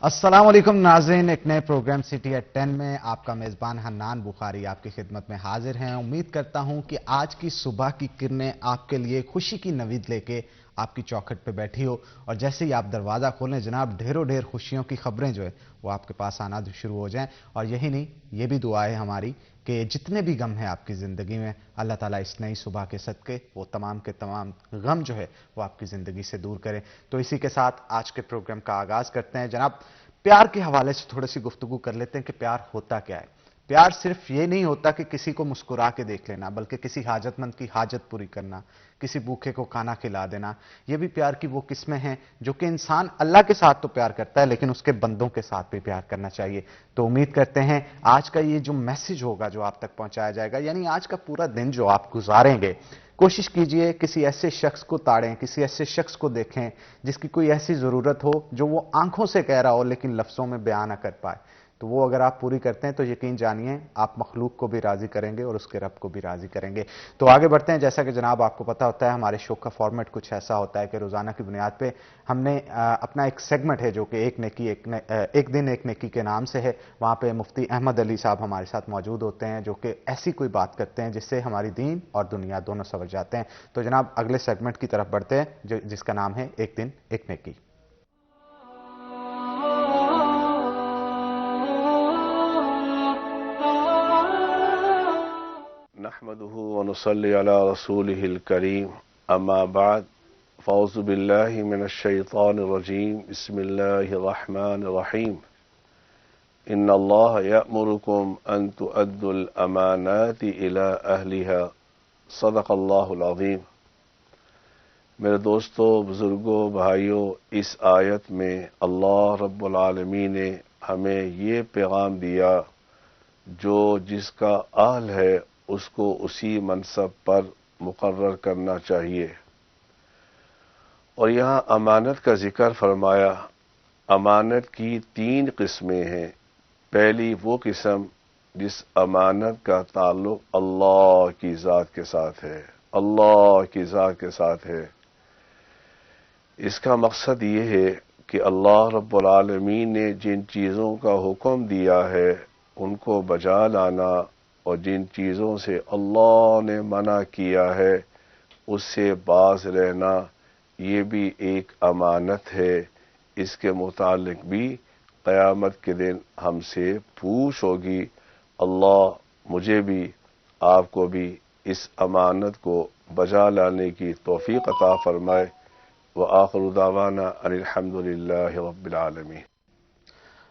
अस्सलाम वालेकुम नाज़रीन, एक नए प्रोग्राम सिटी एट 10 में आपका मेज़बान हन्नान बुखारी आपकी खिदमत में हाजिर हैं। उम्मीद करता हूं कि आज की सुबह की किरणें आपके लिए खुशी की नवीद लेके आपकी चौखट पे बैठी हो और जैसे ही आप दरवाज़ा खोलें जनाब ढेरों ढेर खुशियों की खबरें जो है वो आपके पास आना शुरू हो जाएं। और यही नहीं, ये भी दुआ है हमारी कि जितने भी गम हैं आपकी ज़िंदगी में, अल्लाह ताला इस नई सुबह के सदके वो तमाम के तमाम गम जो है वो आपकी ज़िंदगी से दूर करें। तो इसी के साथ आज के प्रोग्राम का आगाज़ करते हैं। जनाब, प्यार के हवाले से थोड़ी सी गुफ्तगू कर लेते हैं कि प्यार होता क्या है। प्यार सिर्फ ये नहीं होता कि किसी को मुस्कुरा के देख लेना, बल्कि किसी हाजतमंद की हाजत पूरी करना, किसी भूखे को खाना खिला देना। ये भी प्यार की वो किस्में हैं जो कि इंसान अल्लाह के साथ तो प्यार करता है लेकिन उसके बंदों के साथ भी प्यार करना चाहिए। तो उम्मीद करते हैं आज का ये जो मैसेज होगा जो आप तक पहुंचाया जाएगा, यानी आज का पूरा दिन जो आप गुजारेंगे, कोशिश कीजिए किसी ऐसे शख्स को ताड़ें, किसी ऐसे शख्स को देखें जिसकी कोई ऐसी जरूरत हो जो वो आंखों से कह रहा हो लेकिन लफ्जों में बयान ना कर पाए। तो वो अगर आप पूरी करते हैं तो यकीन जानिए आप मखलूक को भी राजी करेंगे और उसके रब को भी राजी करेंगे। तो आगे बढ़ते हैं। जैसा कि जनाब आपको पता होता है हमारे शो का फॉर्मेट कुछ ऐसा होता है कि रोजाना की बुनियाद पे हमने अपना एक सेगमेंट है जो कि एक दिन एक नेकी के नाम से है। वहां पे मुफ्ती अहमद अली साहब हमारे साथ मौजूद होते हैं जो कि ऐसी कोई बात करते हैं जिससे हमारी दीन और दुनिया दोनों सवर जाते हैं। तो जनाब अगले सेगमेंट की तरफ बढ़ते हैं जिसका नाम है एक दिन एक नेकी। नहमदुहु व नुसल्ली अला रसूलिहिल करीम, अम्मा बाद, फ़ौज़ु बिल्लाहि मिनश शैतानिर रजीम, बिस्मिल्लाहिर रहमानिर रहीम। इन्नल्लाह यअमुरुकुम अन तुअद्दुल अमानाति इला अहलिहा, सदक़ल्लाहुल अज़ीम। मेरे दोस्तों, बुजुर्गों, भाइयों, इस आयत में अल्लाह रब्बुल आलमीन ने हमें ये पैगाम दिया जो जिसका अहल है उसको उसी मनसब पर मुकर्रर करना चाहिए। और यहाँ अमानत का जिक्र फरमाया। अमानत की 3 किस्में हैं। पहली वो किस्म जिस अमानत का ताल्लुक अल्लाह की ज़ात के साथ है, अल्लाह की ज़ात के साथ है। इसका मकसद ये है कि अल्लाह रब्बुल आलमीन ने जिन चीज़ों का हुक्म दिया है उनको बजा लाना और जिन चीज़ों से अल्लाह ने मना किया है उससे बाज रहना, ये भी एक अमानत है। इसके मुतालिक भी क़यामत के दिन हमसे पूछ होगी। अल्लाह मुझे भी आपको भी इस अमानत को बजा लाने की तौफीक अता फरमाए। व आखिरु दावाना अनिल हम्दुलिल्लाहि रब्बिल आलमीन।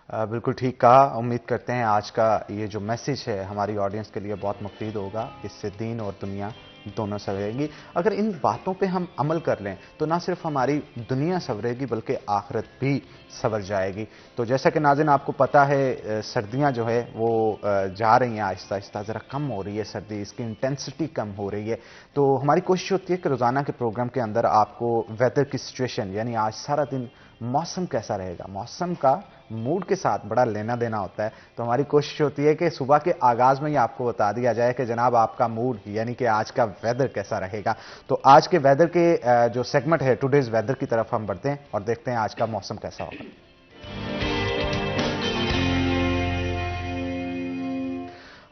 बिल्कुल ठीक कहा। उम्मीद करते हैं आज का ये जो मैसेज है हमारी ऑडियंस के लिए बहुत मुफीद होगा। इससे दीन और दुनिया दोनों सवरेगी। अगर इन बातों पे हम अमल कर लें तो ना सिर्फ हमारी दुनिया सवरेगी बल्कि आखिरत भी सवर जाएगी। तो जैसा कि नाज़रीन आपको पता है सर्दियां जो है वो जा रही हैं आहिस्ता आहिस्ता, ज़रा कम हो रही है सर्दी, इसकी इंटेंसिटी कम हो रही है। तो हमारी कोशिश होती है कि रोज़ाना के प्रोग्राम के अंदर आपको वेदर की सिचुएशन, यानी आज सारा दिन मौसम कैसा रहेगा, मौसम का मूड के साथ बड़ा लेना देना होता है। तो हमारी कोशिश होती है कि सुबह के आगाज में ही आपको बता दिया जाए कि जनाब आपका मूड यानी कि आज का वेदर कैसा रहेगा। तो आज के वेदर के जो सेगमेंट है टुडेज वेदर की तरफ हम बढ़ते हैं और देखते हैं आज का मौसम कैसा होगा।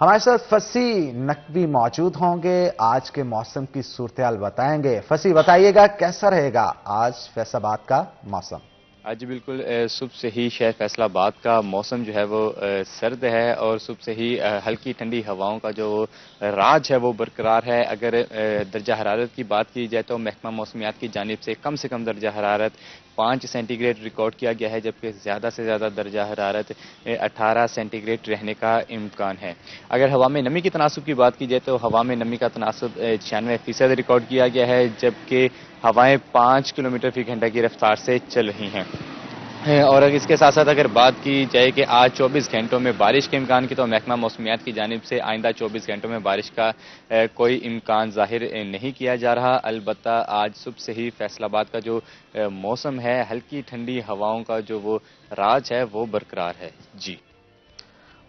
हमारे साथ फसी नकवी मौजूद होंगे, आज के मौसम की सूरत-ए-हाल बताएंगे। फसी बताइएगा कैसा रहेगा आज फैसलाबाद का मौसम? आज बिल्कुल सुबह से ही शहर फैसलाबाद का मौसम जो है वो सर्द है और सुबह से ही हल्की ठंडी हवाओं का जो राज है वो बरकरार है। अगर दर्जा हरारत की बात की जाए तो महकमा मौसमियात की जानिब से कम दर्जा हरारत 5 सेंटीग्रेड रिकॉर्ड किया गया है, जबकि ज़्यादा से ज़्यादा दर्जा हरारत 18 सेंटीग्रेड रहने का इम्कान है। अगर हवा में नमी की तनासुब की बात की जाए तो हवा में नमी का तनासुब 96% रिकॉर्ड किया गया है, जबकि हवाएं 5 किलोमीटर फी घंटा की रफ्तार से चल रही हैं। और इसके साथ साथ अगर बात की जाए कि आज 24 घंटों में बारिश के इम्कान की, तो महकमा मौसमियात की जानिब से आइंदा 24 घंटों में बारिश का कोई इम्कान जाहिर नहीं किया जा रहा। अलबत्ता आज सुबह से ही फैसलाबाद का जो मौसम है, हल्की ठंडी हवाओं का जो वो राज है वो बरकरार है। जी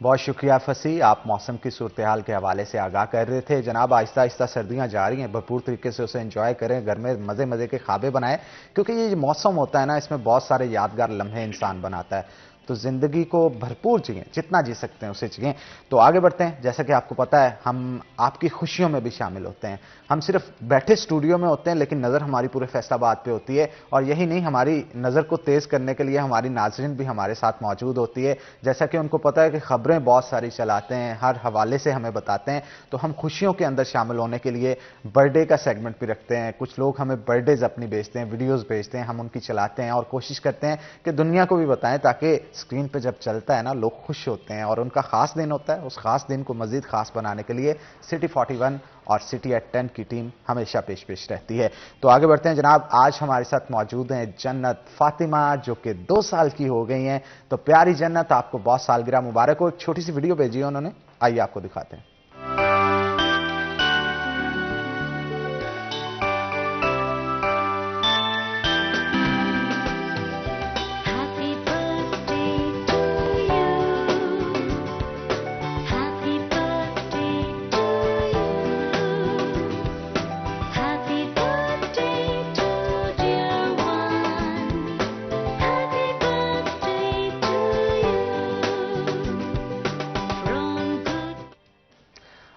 बहुत शुक्रिया फसी, आप मौसम की सूरत हाल के हवाले से आगाह कर रहे थे। जनाब आहिस्ता आहिस्ता सर्दियां जा रही हैं, भरपूर तरीके से उसे एंजॉय करें, घर में मज़े मज़े के ख्वाबे बनाएं, क्योंकि ये जो मौसम होता है ना इसमें बहुत सारे यादगार लम्हे इंसान बनाता है। तो जिंदगी को भरपूर जिएं, जितना जी सकते हैं उसे जिएं। तो आगे बढ़ते हैं। जैसा कि आपको पता है, हम आपकी खुशियों में भी शामिल होते हैं। हम सिर्फ बैठे स्टूडियो में होते हैं, लेकिन नज़र हमारी पूरे फैसलाबाद पे होती है। और यही नहीं, हमारी नज़र को तेज़ करने के लिए हमारी नाज़रीन भी हमारे साथ मौजूद होती है। जैसा कि उनको पता है कि खबरें बहुत सारी चलाते हैं, हर हवाले से हमें बताते हैं, तो हम खुशियों के अंदर शामिल होने के लिए बर्थडे का सेगमेंट भी रखते हैं। कुछ लोग हमें बर्थडेज अपनी भेजते हैं, वीडियोस भेजते हैं, हम उनकी चलाते हैं और कोशिश करते हैं कि दुनिया को भी बताएं, ताकि स्क्रीन पे जब चलता है ना, लोग खुश होते हैं और उनका खास दिन होता है। उस खास दिन को मजीद खास बनाने के लिए सिटी 41 और सिटी एट 10 की टीम हमेशा पेश रहती है। तो आगे बढ़ते हैं जनाब। आज हमारे साथ मौजूद हैं जन्नत फातिमा, जो कि 2 साल की हो गई हैं। तो प्यारी जन्नत, आपको बहुत सालगिरह मुबारक हो। एक छोटी सी वीडियो भेजी है उन्होंने, आइए आपको दिखाते हैं।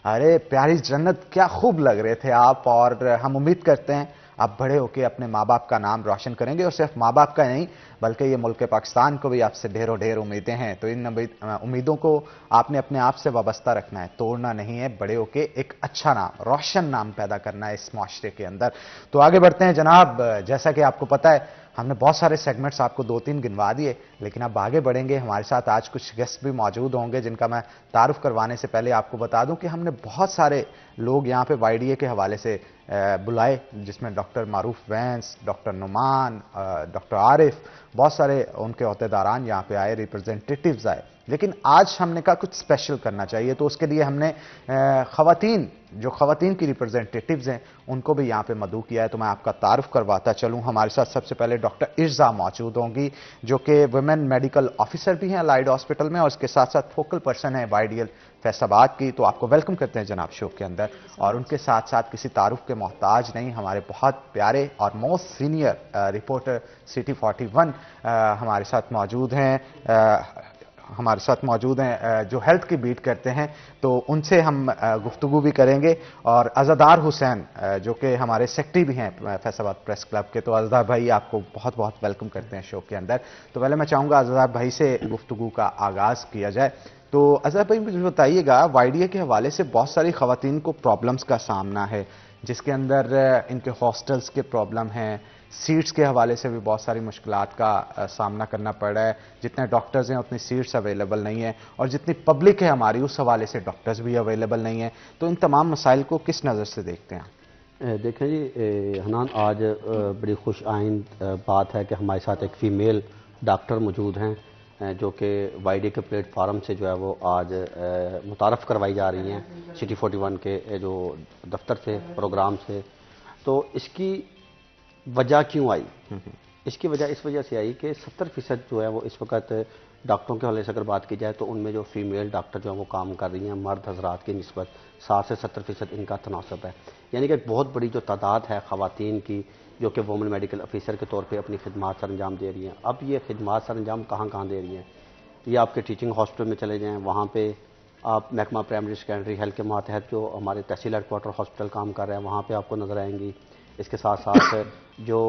अरे प्यारी जन्नत, क्या खूब लग रहे थे आप। और हम उम्मीद करते हैं आप बड़े होकर अपने माँ बाप का नाम रोशन करेंगे, और सिर्फ माँ बाप का नहीं बल्कि ये मुल्क पाकिस्तान को भी आपसे ढेरों ढेर उम्मीदें हैं। तो इन उम्मीदों को आपने अपने आप से वाबस्ता रखना है, तोड़ना नहीं है। बड़े होकर एक अच्छा नाम, रोशन नाम पैदा करना है इस माशरे के अंदर। तो आगे बढ़ते हैं जनाब। जैसा कि आपको पता है, हमने बहुत सारे सेगमेंट्स आपको 2-3 गिनवा दिए, लेकिन अब आगे बढ़ेंगे। हमारे साथ आज कुछ गेस्ट भी मौजूद होंगे, जिनका मैं तारुफ करवाने से पहले आपको बता दूं कि हमने बहुत सारे लोग यहाँ पे YDA के हवाले से बुलाए, जिसमें डॉक्टर मारूफ वैंस, डॉक्टर नुमान, डॉक्टर आरिफ, बहुत सारे उनके अहदेदारान यहाँ पे आए, रिप्रेजेंटेटिव्स आए। लेकिन आज हमने कहा कुछ स्पेशल करना चाहिए, तो उसके लिए हमने जो खवातीन की रिप्रेजेंटेटिव्स हैं उनको भी यहाँ पे मदऊ किया है। तो मैं आपका तारुफ करवाता चलूँ। हमारे साथ सबसे पहले डॉक्टर इर्जा मौजूद होंगी, जो कि वुमेन मेडिकल ऑफिसर भी हैं अलाइड हॉस्पिटल में, और इसके साथ साथ फोकल पर्सन है YDL फैसलाबाद की। तो आपको वेलकम करते हैं जनाब शो के अंदर। और उनके साथ साथ किसी तारुफ के मोहताज नहीं, हमारे बहुत प्यारे और मोस्ट सीनियर रिपोर्टर सिटी 41 हमारे साथ मौजूद हैं, जो हेल्थ की बीट करते हैं। तो उनसे हम गुफ्तगू भी करेंगे। और अज़ादार हुसैन, जो कि हमारे सेक्रेटरी भी हैं फैसलाबाद प्रेस क्लब के। तो अज़ादार भाई, आपको बहुत बहुत वेलकम करते हैं शो के अंदर। तो पहले मैं चाहूँगा अज़ादार भाई से गुफ्तगू का आगाज़ किया जाए। तो अज़ादार भाई मुझे बताइएगा, YDA के हवाले से बहुत सारी ख़वातीन को प्रॉब्लम्स का सामना है, जिसके अंदर इनके हॉस्टल्स के प्रॉब्लम हैं, सीट्स के हवाले से भी बहुत सारी मुश्किलात का सामना करना पड़ रहा है। जितने डॉक्टर्स हैं उतनी सीट्स अवेलेबल नहीं है, और जितनी पब्लिक है हमारी, उस हवाले से डॉक्टर्स भी अवेलेबल नहीं है। तो इन तमाम मसाइल को किस नज़र से देखते हैं? देखें जी हनान, आज बड़ी खुश आइंद बात है कि हमारे साथ एक फ़ीमेल डॉक्टर मौजूद हैं, जो कि YDA के प्लेटफार्म से जो है वो आज मुतारफ़ करवाई जा रही हैं सिटी 41 के जो दफ्तर से, प्रोग्राम से। तो इसकी वजह क्यों आई? इसकी वजह इस वजह से आई कि 70% जो है वो इस वक्त डॉक्टरों के हवाले से अगर बात की जाए तो उनमें जो फीमेल डॉक्टर जो है वो काम कर रही हैं, मर्द हजरात की निस्बत 60 से 70% इनका तनासब है। यानी कि एक बहुत बड़ी जो तादाद है ख़वातीन की, जो कि वुमेन मेडिकल ऑफिसर के तौर पे अपनी खिदमात सर अंजाम दे रही हैं। अब ये खिदमात सर अंजाम कहाँ कहाँ दे रही हैं? ये आपके टीचिंग हॉस्पिटल में चले जाएँ, वहाँ पे आप महकमा प्राइमरी सेकेंडरी हेल्थ के मातहत जो हमारे तहसील हेडक्वार्टर हॉस्पिटल काम कर रहे हैं, वहाँ पर आपको नज़र आएंगी। इसके साथ साथ जो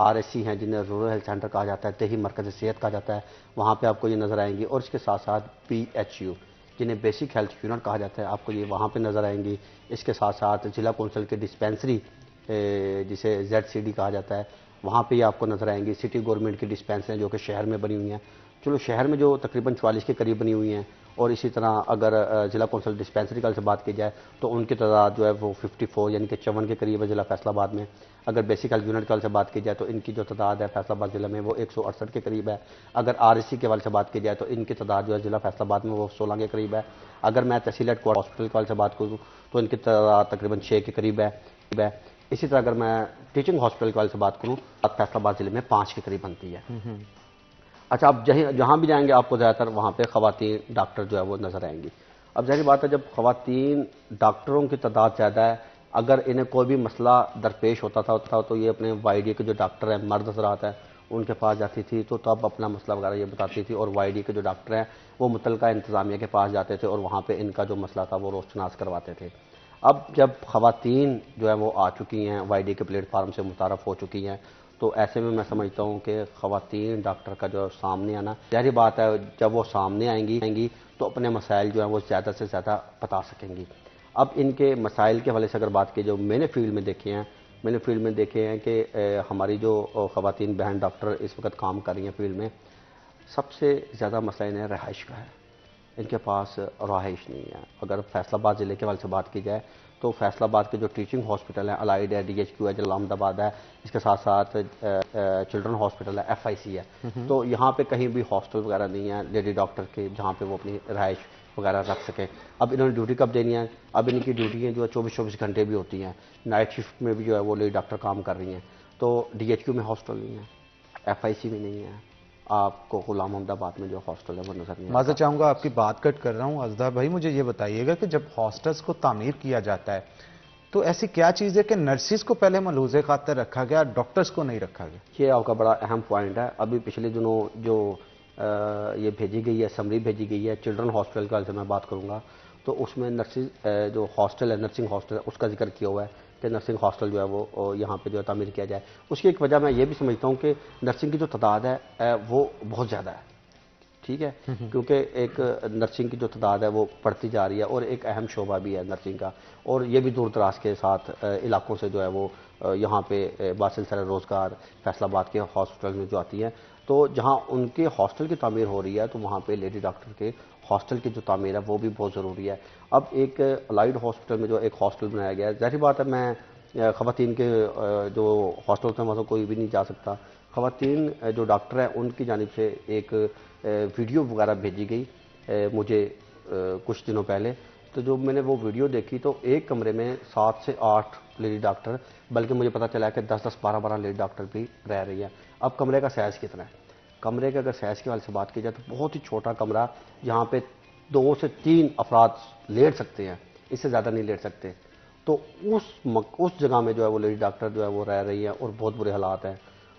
RSC हैं, जिन्हें रूरल हेल्थ सेंटर कहा जाता है, देही मरकज़ सेहत कहा जाता है, वहाँ पे आपको ये नज़र आएंगी। और इसके साथ साथ BHU, जिन्हें बेसिक हेल्थ यूनिट कहा जाता है, आपको ये वहाँ पे नज़र आएंगी। इसके साथ साथ ज़िला कौंसिल की डिस्पेंसरी, जिसे ZCD कहा जाता है, वहाँ पे ये आपको नज़र आएंगी। सिटी गवर्नमेंट की डिस्पेंसरी जो कि शहर में बनी हुई हैं, चलो शहर में जो तकरीबन 44 के करीब बनी हुई हैं। और इसी तरह अगर ज़िला कौंसिल डिस्पेंसरी कल से बात की जाए तो उनकी तादाद जो है वो 54 यानी कि 54 के करीब है ज़िला फैसलाबाद में। अगर बेसिक हेल्थ यूनिट कल से बात की जाए तो इनकी जो तादाद है फैसलाबाद ज़िले में वो 168 के करीब है। अगर RSC के हवाले से बात की जाए तो इनकी तादाद जो है ज़िला फैसलाबाद में वो 16 के करीब है। अगर मैं तहसील हेडक्वार्टर हॉस्पिटल के हवाले से बात करूँ तो इनकी तादाद तकरीबन 6 के करीब है। इसी तरह अगर मैं टीचिंग हॉस्पिटल के हवाले से बात करूँ तो फैसलाबाद ज़िले में 5 के करीब बनती है। अच्छा, आप जहाँ भी जाएंगे आपको ज़्यादातर वहाँ पे ख़वातीन डॉक्टर जो है वो नज़र आएंगी। अब ज़ाहिर बात है, जब ख़वातीन डॉक्टरों की तादाद ज़्यादा है, अगर इन्हें कोई भी मसला दरपेश होता था तो ये अपने YDA के जो डॉक्टर हैं, मर्द हज़रात हैं, उनके पास जाती थी तो तब अपना मसला वगैरह ये बताती थी, और वाईडी के जो डॉक्टर हैं वो मुतलका इंतज़ामिया के पास जाते थे और वहाँ पे इनका जो मसला था वो रोशनास करवाते थे। अब जब ख़वातीन जो है वो आ चुकी हैं, वाईडी के प्लेटफार्म से मुतारफ़ हो चुकी हैं, तो ऐसे में मैं समझता हूँ कि ख़वातीन डॉक्टर का जो सामने आना, ज़ाहिर बात है जब वो सामने आएंगी तो अपने मसाइल जो हैं वो ज़्यादा से ज़्यादा बता सकेंगी। अब इनके मसाइल के हवाले से अगर बात की, जो मैंने फील्ड में देखे हैं कि हमारी जो ख़वातीन बहन डॉक्टर इस वक्त काम कर रही हैं फील्ड में, सबसे ज़्यादा मसला इन्हें रहाइश का है। इनके पास रहाइश नहीं है। अगर फैसलाबाद ज़िले के हवाले से बात की जाए तो फैसलाबाद के जो टीचिंग हॉस्पिटल हैं, अलाइड है, DHQ है, जलालमदाबाद है, इसके साथ साथ चिल्ड्रन हॉस्पिटल है, FIC है, तो यहाँ पे कहीं भी हॉस्टल वगैरह नहीं है लेडी डॉक्टर के जहाँ पे वो अपनी रहाइश वगैरह रख सकें। अब इन्होंने ड्यूटी कब देनी है? अब इनकी ड्यूटी जो है 24-24 घंटे भी होती हैं, नाइट शिफ्ट में भी जो है वो लेडी डॉक्टर काम कर रही हैं। तो DHQ में हॉस्टल नहीं है, FIC में नहीं है, आपको गुलाम अहमदाबाद में जो हॉस्टल है वो नजर नहीं माज़ा चाहूँगा आपकी बात कट कर रहा हूँ। अज़दा भाई मुझे ये बताइएगा कि जब हॉस्टल्स को तामीर किया जाता है तो ऐसी क्या चीज़ है कि नर्सिस को पहले मलूज़े खातर रखा गया, डॉक्टर्स को नहीं रखा गया? ये आपका बड़ा अहम पॉइंट है। अभी पिछले दिनों जो ये भेजी गई है, समरी भेजी गई है चिल्ड्रन हॉस्पिटल का, से मैं बात करूँगा तो उसमें नर्सिस जो हॉस्टल है, नर्सिंग हॉस्टल है, उसका जिक्र किया हुआ है कि नर्सिंग हॉस्टल जो है वो यहाँ पे जो है तामीर किया जाए। उसकी एक वजह मैं ये भी समझता हूँ कि नर्सिंग की जो तादाद है वो बहुत ज़्यादा है, ठीक है, क्योंकि एक नर्सिंग की जो तादाद है वो बढ़ती जा रही है और एक अहम शोबा भी है नर्सिंग का, और ये भी दूर दराज के साथ इलाकों से जो है वो यहाँ पे बासिलसिला रोज़गार फैसलाबाद के हॉस्पिटल में जो आती हैं, तो जहाँ उनके हॉस्टल की तामीर हो रही है तो वहाँ पे लेडी डॉक्टर के हॉस्टल की जो तामीर है वो भी बहुत ज़रूरी है। अब एक अलाइड हॉस्पिटल में जो एक हॉस्टल बनाया गया है, ज़ाहिर बात है मैं ख़वातीन के जो हॉस्टल हैं वहाँ कोई भी नहीं जा सकता। ख़वातीन जो डॉक्टर हैं उनकी जानिब से एक वीडियो वगैरह भेजी गई मुझे कुछ दिनों पहले, तो जो मैंने वो वीडियो देखी तो एक कमरे में 7 से 8 लेडी डॉक्टर, बल्कि मुझे पता चला है कि 10-10, 12-12 लेडी डॉक्टर भी रह रही है। अब कमरे का साइज़ कितना है? कमरे के अगर साइज़ के वाले से बात की जाए तो बहुत ही छोटा कमरा, यहाँ पे 2 से 3 अफराद लेट सकते हैं, इससे ज़्यादा नहीं लेट सकते। तो उस जगह में जो है वो लेडी डॉक्टर जो है वो रह रही है और बहुत बुरे हालात हैं।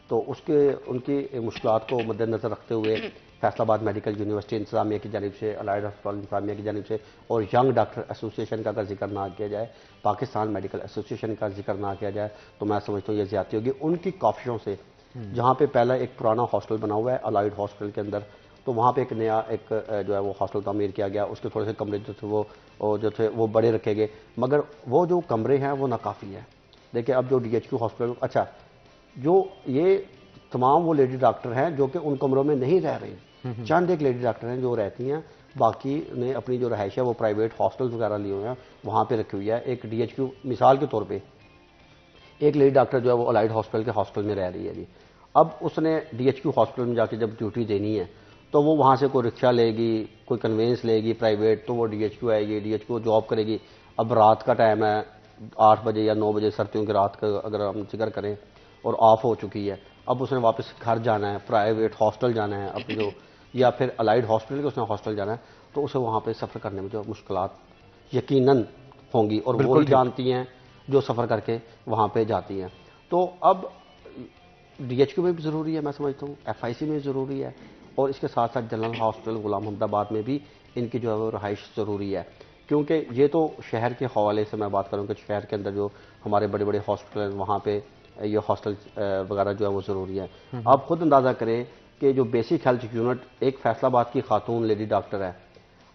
तो उनकी मुश्किलात को मद्देनज़र रखते हुए फैसलाबाद मेडिकल यूनिवर्सिटी इंतज़ामिया की जानिब से, अलाइड हॉस्पिटल इंतज़ामिया की जानिब से और यंग डॉक्टर एसोसिएशन का अगर जिक्र ना किया जाए, पाकिस्तान मेडिकल एसोसिएशन का जिक्र ना किया जाए, तो मैं समझता हूँ ये ज़्यादती होगी उनकी काफियों से। जहाँ पे पहला एक पुराना हॉस्टल बना हुआ है अलाइड हॉस्पिटल के अंदर, तो वहाँ पे एक नया एक जो है वो हॉस्टल तामीर किया गया, उसके थोड़े से कमरे जो थे वो बड़े रखे गए, मगर वो जो कमरे हैं वो नाकाफ़ी है। देखिए अब जो DHQ हॉस्पिटल, अच्छा जो ये तमाम वो लेडी डॉक्टर हैं जो कि उन कमरों में नहीं रह रही, चंद एक लेडी डॉक्टर हैं जो रहती हैं, बाकी ने अपनी जो रहाइश है वो प्राइवेट हॉस्टल्स वगैरह लिए हुए हैं, वहाँ पे रखी हुई है। एक DHQ मिसाल के तौर पे एक लेडी डॉक्टर जो है वो अलाइड हॉस्पिटल के हॉस्टल में रह रही है जी। अब उसने DHQ हॉस्पिटल में जाके जब ड्यूटी देनी है तो वो वहाँ से कोई रिक्शा लेगी, कोई कन्वेंस लेगी प्राइवेट, तो वो DHQ आएगी, DHQ जॉब करेगी। अब रात का टाइम है, 8 बजे या 9 बजे सर्दियों की रात का अगर हम जिक्र करें, और ऑफ हो चुकी है, अब उसने वापस घर जाना है, प्राइवेट हॉस्टल जाना है अपनी जो, या फिर अलाइड हॉस्पिटल के उसने हॉस्टल जाना है, तो उसे वहाँ पे सफ़र करने में जो मुश्किलात यकीनन होंगी, और वो ही जानती हैं जो सफ़र करके वहाँ पे जाती हैं। तो अब DHQ में भी ज़रूरी है, मैं समझता हूँ FIC में ज़रूरी है, और इसके साथ साथ जनरल हॉस्पिटल गुलाम अहमदाबाद में भी इनकी जो है वो रहाइश ज़रूरी है, क्योंकि ये तो शहर के हवाले से मैं बात करूँ कि शहर के अंदर जो हमारे बड़े बड़े हॉस्पिटल हैं वहाँ पे ये हॉस्टल वगैरह जो है वो ज़रूरी है। आप खुद अंदाज़ा करें कि जो बेसिक हेल्थ यूनिट, एक फैसलाबाद की खातून लेडी डॉक्टर है,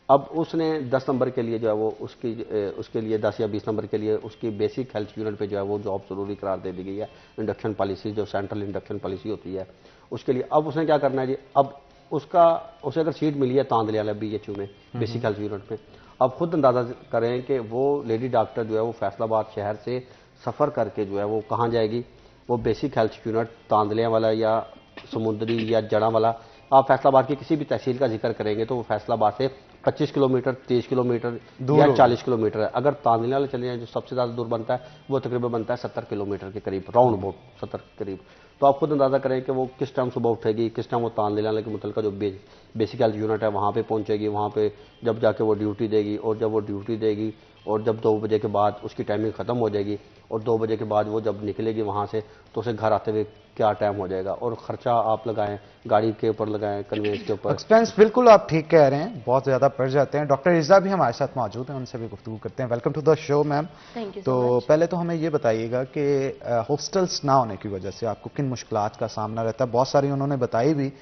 अब उसने 10 नंबर के लिए जो है वो उसके लिए 10 या 20 नंबर के लिए उसकी बेसिक हेल्थ यूनिट पे जो है वो जॉब ज़रूरी करार दे दी गई है। इंडक्शन पॉलिसी जो सेंट्रल इंडक्शन पॉलिसी होती है उसके लिए अब उसने क्या करना है जी, अब उसे अगर सीट मिली है तांदलियाला BHU में बेसिक हेल्थ यूनिट में, अब खुद अंदाज़ा करें कि वो लेडी डॉक्टर जो है वो फैसलाबाद शहर से सफ़र करके जो है वो कहाँ जाएगी, वो बेसिक हेल्थ यूनिट तांदलिया वाला या समुद्री या जड़ा वाला, आप फैसलाबाद की किसी भी तहसील का जिक्र करेंगे तो वो फैसलाबाद से 25 किलोमीटर, 30 किलोमीटर या 40 किलोमीटर है। अगर तांदलिया चले जाए जो सबसे ज़्यादा दूर बनता है वो तकरीबन बनता है 70 किलोमीटर के करीब, राउंड अबाउट 70 के करीब। तो आप खुद अंदाज़ा करें कि वो किस टाइम सुबह उठेगी, किस टाइम वो तांदलिया के मुतल का जो बेसिक हेल्थ यूनिट है वहाँ पे पहुँचेगी, वहाँ पे जब जाके वो ड्यूटी देगी, और जब वो ड्यूटी देगी और जब 2 बजे के बाद उसकी टाइमिंग ख़त्म हो जाएगी और 2 बजे के बाद वो जब निकलेगी वहाँ से तो उसे घर आते हुए क्या टाइम हो जाएगा, और ख़र्चा आप लगाएं, गाड़ी के ऊपर लगाएं, कन्वेंस के ऊपर एक्सपेंस। बिल्कुल आप ठीक कह रहे हैं, बहुत ज़्यादा पड़ जाते हैं। डॉक्टर इज़ा भी हमारे साथ मौजूद हैं, उनसे भी गुफ्तगू करते हैं। Welcome to the show ma'am. तो पहले तो हमें ये बताइएगा कि हॉस्टल्स ना होने की वजह से आपको किन मुश्किलात का सामना रहता है। बहुत सारी उन्होंने बताई भी,